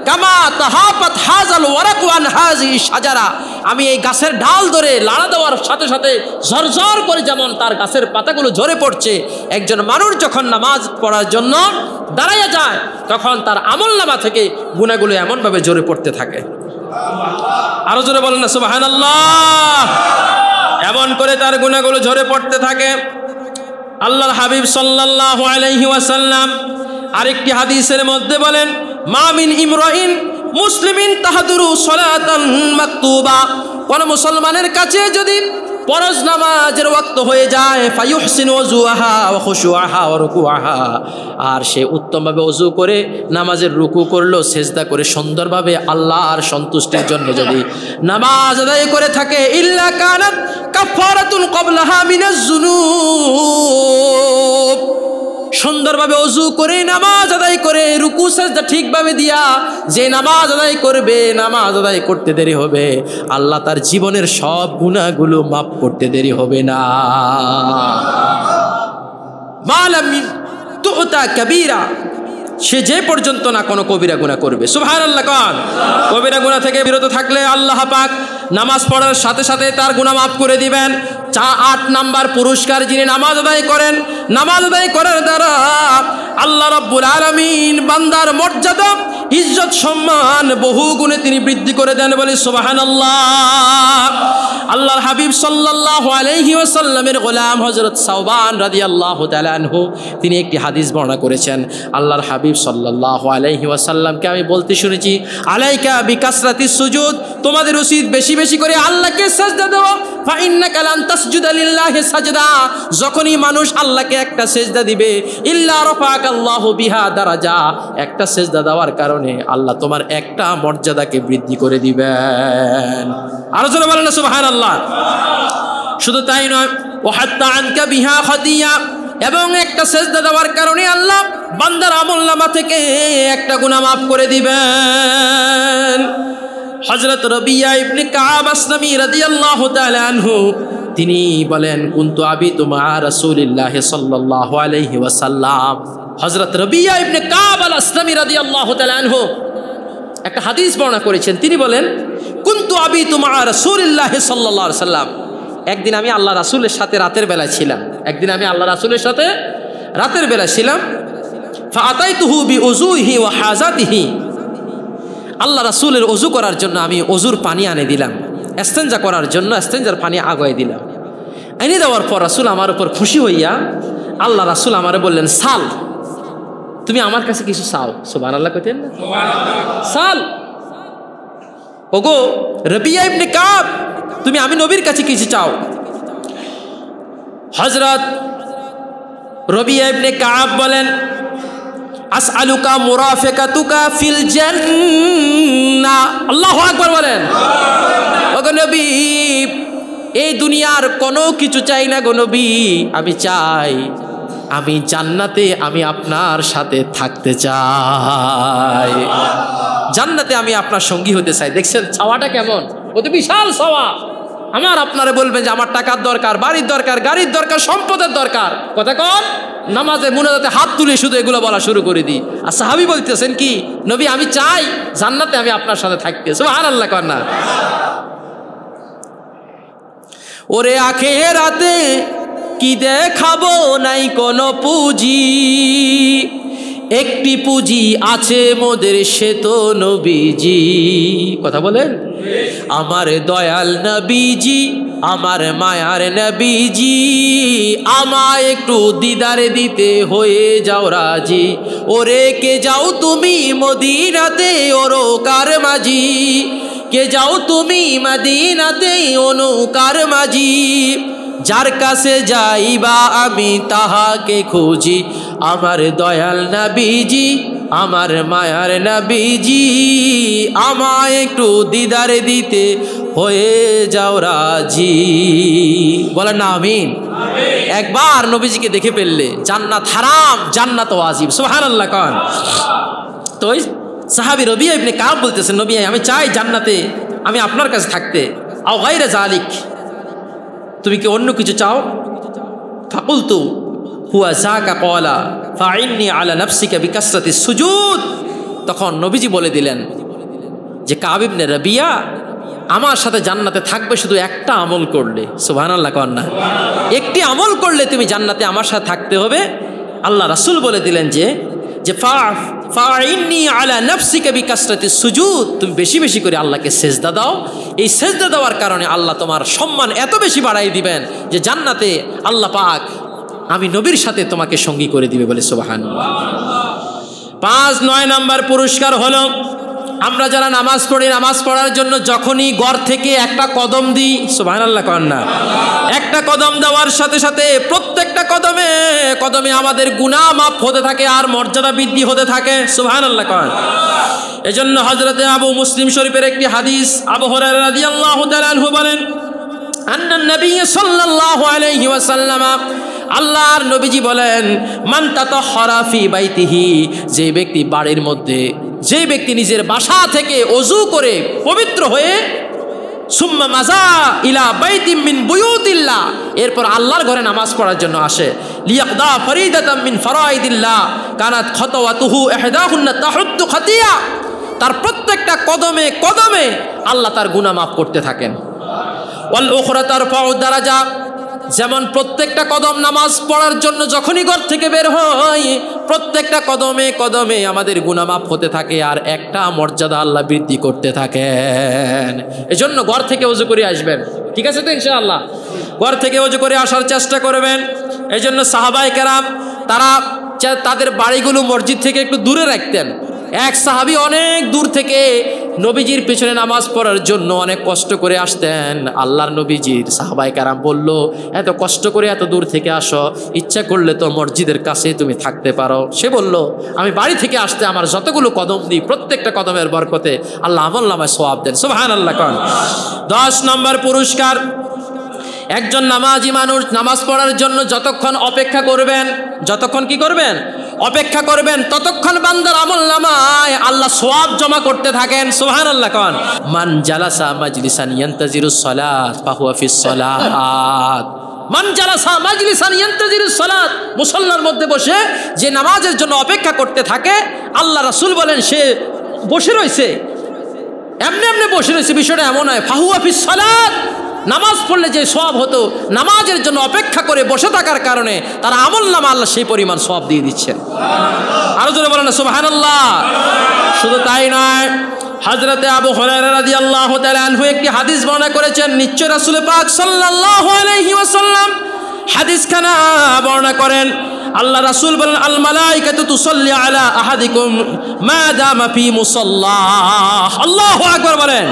কামা তাহাফাত হাযাল ওয়ারাকু আন হাযি শাজারা, আমি এই গাছের ডাল ধরে লাড়া দেওয়ার সাথে সাথে ঝরঝর করে যেমন তার গাছের পাতাগুলো ঝরে পড়ছে, একজন মানুষ যখন নামাজ পড়ার জন্য দাঁড়াইয়া যায় তখন তার আমলনামা থেকে গুনাহগুলো এমন ভাবে ঝরে পড়তে থাকে। আরো জোরে বলেন না সুবহানাল্লাহ। এমন করে তার গুনাহগুলো ঝরে পড়তে থাকে। আল্লাহর হাবিব সাল্লাল্লাহু আলাইহি ওয়াসাল্লাম আরেকটি হাদিসের মধ্যে বলেন, মা মিন ইমরাইন মুসলিমিন তাহাদুরু সালাতান মাকতুবা, কোন মুসলমানের কাছে যদি ফরজ নামাজের ওয়াক্ত হয়ে যায়, ফায়ুহসিনু ওযুহা ওয়া খুশুআহা ওয়া রুকুআহা, আর সে উত্তমভাবে ওযু করে নামাজের রুকু করলো, সেজদা করে সুন্দরভাবে আল্লাহর সন্তুষ্টির জন্য যদি নামাজ আদায় করে থাকে, ইল্লা কানাত কাফারাতুন ক্বাবলাহা মিনাজ যুনুব, সুন্দরভাবে ওযু করে নামাজ আদায় করে রুকু সেজদা ঠিকভাবে দিয়া যে নামাজ আদায় করবে, নামাজ আদায় করতে দেরি হবে, আল্লাহ তার জীবনের সব গুনাহগুলো মাফ করতে দেরি হবে না। মালাম তুতা কবীরা, সে যে পর্যন্ত না কোনো কবিরা গুনাহ করবে। সুবহানাল্লাহ। কান কবিরা গুনাহ থেকে বিরত থাকলে আল্লাহ পাক নামাজ পড়ার সাথে সাথে তার গুনাহ মাফ করে দিবেন। 8 নাম্বার পুরস্কার, যিনি নামাজ আদায় করেন, নামাজ আদায় করার দ্বারা আল্লাহ রাব্বুল আলামিন বান্দার মর্যাদা, ইজ্জত, সম্মান বহু গুণে তিনি বৃদ্ধি করে দেন। বলে সুবহানাল্লাহ। আল্লাহর হাবিব সাল্লাল্লাহু আলাইহি ওয়াসাল্লামের গোলাম হযরত সাওবান রাদিয়াল্লাহু তাআলা আনহু তিনি একটি হাদিস বর্ণনা করেছেন। আল্লাহর হাবিব সাল্লাল্লাহু আলাইহি ওয়াসাল্লামকে আমি বলতে শুনেছি, আলাইকা বিকাসরাতিস সুজুদ, তোমাদের উচিত বেশি বেশি করে আল্লাহকে সিজদা দাও। ফা ইন্নাকা লান তাসজুদা লিল্লাহি সাজদা, যখনই মানুষ আল্লাহকে একটা সিজদা দিবে, ইল্লা রাফাকাল্লাহু বিহা দারাজা, একটা সিজদা দেওয়ার কারণে আল্লাহ তোমার একটা মর্যাদাকে বৃদ্ধি করে দিবেন। আরো জোরে বলেন না সুবহানাল্লাহ। শুধু তাই নয়, ওয়া হাত্তা আনকা বিহা খাদিয়া, এবং একটা সিজদা দেওয়ার কারণে আল্লাহ বান্দার আমলনামা থেকে একটা গুনাহ মাফ করে দিবেন। হযরত রবিয়া ইবনে কাব আসলামী রাদিয়াল্লাহু তাআলা আনহু তিনি বলেন, কুনতু আবিতু মা রাসূলিল্লাহি সাল্লাল্লাহু আলাইহি ওয়াসাল্লাম। হযরত রবিয়া ইবনে কাব আল আসলামী রাদিয়াল্লাহু তাআলা আনহু একটা হাদিস বর্ণনা করেছেন। তিনি বলেন, কুনতু আবিতু মা রাসূলিল্লাহি সাল্লাল্লাহু আলাইহি ওয়াসাল্লাম, একদিন আমি আল্লাহ রাসূলের সাথে রাতের বেলায় ছিলাম। একদিন আমি আল্লাহ রাসূলের সাথে রাতের বেলা ছিলাম। ফাআতাইতুহু বিউযুহি ওয়া হাজাতিহি, আল্লাহ রাসূলের ওযু করার জন্য আমি ওযুর পানি আনে দিলাম, ইস্তেঞ্জা করার জন্য ইস্তেঞ্জার পানি আগায় দিলাম। এনে দেওয়ার পর রাসূল আমার উপর খুশি হইয়া আল্লাহ রাসূল আমারে বললেন, সাল, তুমি আমার কাছে কিছু চাও। সুবহানাল্লাহ কইতেন না? সাল। ওগো রবিয়া ইবনে কাব, তুমি আমি নবীর কাছে কিছু চাও। হযরত রবিয়া ইবনে কাব বলেন, আসআলুকা মুরাফিকাতুকা ফিল জান্নাহ। আল্লাহু আকবার বলেন। ওগো নবী, এই দুনিয়ার কোনো কিছু চাই না গো নবী, আমি চাই আমি জান্নাতে আমি আপনার সাথে থাকতে চাই, জান্নাতে আমি আপনার সঙ্গী হতে চাই। দেখছেন চাওয়াটা কেমন? ও তো বিশাল চাওয়া। আমার আপনারে বলবেন যে আমার টাকার দরকার, বাড়ির দরকার, গাড়ির দরকার, সম্পদের দরকার, কথা কন নামাজে মুনাজাতে হাত তুলে শুধু এগুলো বলা শুরু করে দিই। আর সাহাবী বলতেছেন কি, নবী আমি চাই জান্নাতে আমি আপনার সাথে থাকতে। সুবহানাল্লাহ কন না? ওরে আখিরাতে কি দেখাবো, নাই কোনো পুঁজি, একটি পুঁজি আছে মোদের, সে তো নবীজি। কথা বলেন, আমার দয়াল নবীজি, আমার মায়ার নবীজি, আমায় একটু দিদারে দিতে হয়ে যাও রাজি। ওরে কে যাও তুমি মদিনাতে ওরকার মাঝি, কে যাও তুমি মদিনাতে অনুকার মাঝি, যার কাছে যাইবা আমি তাহাকে খুঁজি। আমার দয়াল নবীজি, আমার মায়ার নবীজি, আমায় একটু দিদারে দিতে হয়ে যাও রাজি। বলেন না আমিন? একবার নবীজিকে দেখে ফেললে জান্নাত হারাম, জান্নাত ওয়াজিব। সুবহানাল্লাহ কন। তো সাহাবী রবিয়া ইবনে কাব বলতেছেন, নবী আমি চাই জান্নাতে আমি আপনার কাছে থাকতে। আও গায়রা যালিক, তুমি কি অন্য কিছু চাও? ফাকুলতু হুয়া যাকা ক্বালা ফাইন্নী আলা নাফসিকা বিকাসরাতিস সুজুদ। তখন নবীজি বলে দিলেন যে কাব ইবনে রবিয়া, আমার সাথে জান্নাতে থাকবে শুধু একটা আমল করলে। সুবহানাল্লাহ কন না? একটি আমল করলে তুমি জান্নাতে আমার সাথে থাকতে হবে। আল্লাহ রাসূল বলে দিলেন যে ফাইন্নী আলা নাফসিকা বিকাসরাতিস সুজুদ, তুমি বেশি বেশি করে আল্লাহকে সেজদা দাও। এই সেজদা দেওয়ার কারণে আল্লাহ তোমার সম্মান এত বেশি বাড়াই দিবেন যে জান্নাতে আল্লাহ পাক আমি নবীর সাথে তোমাকে সঙ্গী করে দিবে। বলে সুবহানাল্লাহ। 9 নাম্বার পুরস্কার হলো, আমরা যারা নামাজ পড়ি, নামাজ পড়ার জন্য যখনই ঘর থেকে একটা কদম দিই, সুবহানাল্লাহ কন না, একটা কদম দেওয়ার সাথে সাথে প্রত্যেকটা কদমে কদমে আমাদের গুনাহ মাফ হতে থাকে আর মর্যাদা বৃদ্ধি হতে থাকে। সুবহানাল্লাহ কন। এজন্য হযরতে আবু মুসলিম শরীফের একটি হাদিস, আবু হুরায়রা রাদিয়াল্লাহু তাআলা আনহু বলেন, আন্নান নবী সাল্লাল্লাহু আলাইহি ওয়াসাল্লাম, আল্লাহর নবীজি বলেন, মান তাতাহহারা ফি বাইতিহি, যে ব্যক্তি বাড়ির মধ্যে, যে ব্যক্তি নিজের বাসা থেকে ওযু করে পবিত্র হয়ে সুম্মা মাজা ইলা বাইতিম মিন বুয়ুতিল্লাহ, এরপর আল্লাহর ঘরে নামাজ পড়ার জন্য আসে, লিয়াকদা ফরিদাতাম মিন ফরাইদিল্লাহ কানাত খাতাওয়াতুহু ইহদাহুন্না তাহুদ্দু খাতিয়া, তার প্রত্যেকটা কদমে কদমে আল্লাহ তার গুনাহ মাফ করতে থাকেন। ওয়াল উখরা তারফাউ দারাজা, যেমন প্রত্যেকটা কদম নামাজ পড়ার জন্য যখনই ঘর থেকে বের হয়, প্রত্যেকটা কদমে কদমে আমাদের গুনাহ মাফ হতে থাকে আর একটা মর্যাদা আল্লাহ বৃদ্ধি করতে থাকেন। এজন্য ঘর থেকে ওযু করে আসবেন, ঠিক আছে তো ইনশাআল্লাহ? ঘর থেকে ওযু করে আসার চেষ্টা করবেন। এজন্য সাহাবায়ে কেরাম তারা তাদের বাড়িগুলো মসজিদ থেকে একটু দূরে রাখতেন। এক সাহাবী অনেক দূর থেকে নবীজির পেছনে নামাজ পড়ার জন্য অনেক কষ্ট করে আসতেন। আল্লাহর নবীজির সাহাবায়ে কেরাম বলল, এত কষ্ট করে এত দূর থেকে আসো, ইচ্ছা করলে তো মসজিদের কাছে তুমি থাকতে পারো। সে বলল, আমি বাড়ি থেকে আসতে আমার যতগুলো কদম দিই প্রত্যেকটা কদমের বরকতে আল্লাহ আমলনামায় সওয়াব দেন। সুবহানাল্লাহ কন। 10 নম্বর পুরস্কার, একজন নামাজি মানুষ নামাজ পড়ার জন্য যতক্ষণ অপেক্ষা করবেন, যতক্ষণ কি করবেন? অপেক্ষা করবেন, ততক্ষণ বান্দার আমলনামায় আল্লাহ সওয়াব জমা করতে থাকেন। সুবহানাল্লাহ কন। মান জালাসা মাজলিসান ইয়ান্তাজিরুস সালাত ফাহুয়া ফিস সালাত, মান জালাসা মাজলিসান ইয়ান্তাজিরুস সালাত, মুসাল্লার মধ্যে বসে যে নামাজের জন্য অপেক্ষা করতে থাকে, আল্লাহ রাসূল বলেন সে বসে রয়েছে, এমনি এমনি বসে রয়েছে, বিষয়টা এমন নয়। ফাহুয়া ফিস সালাত, নামাজ পড়লে যে সওয়াব হতো, নামাজের জন্য অপেক্ষা করে বসে থাকার কারণে তারা আমল নামা আল্লাহ সেই পরিমাণ সওয়াব দিয়ে দিচ্ছেন। আরো জোরে বলেন না সুবহানাল্লাহ। শুধু তাই নয়, হযরতে আবু হুরায়রা রাদিয়াল্লাহু তাআলা আনহু একটি হাদিস বর্ণনা করেছেন। নিশ্চয় রাসূল পাক সাল্লাল্লাহু আলাইহি ওয়াসাল্লাম হাদিসখানা বর্ণনা করেন। আল্লাহ রাসূল বলেন, আল মালাইকাতু তুসাল্লি আলা আহাদিকুম মা দামা ফি মুসাল্লাহ। আল্লাহু আকবার বলেন।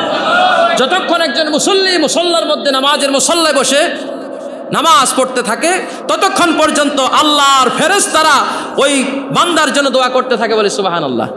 যতক্ষণ একজন মুসল্লি মুসল্লার মধ্যে নামাজের মুসল্লায় বসে নামাজ পড়তে থাকে ততক্ষণ পর্যন্ত আল্লাহর ফেরেশতারা ওই বান্দার জন্য দোয়া করতে থাকে। বলে সুবহানাল্লাহ।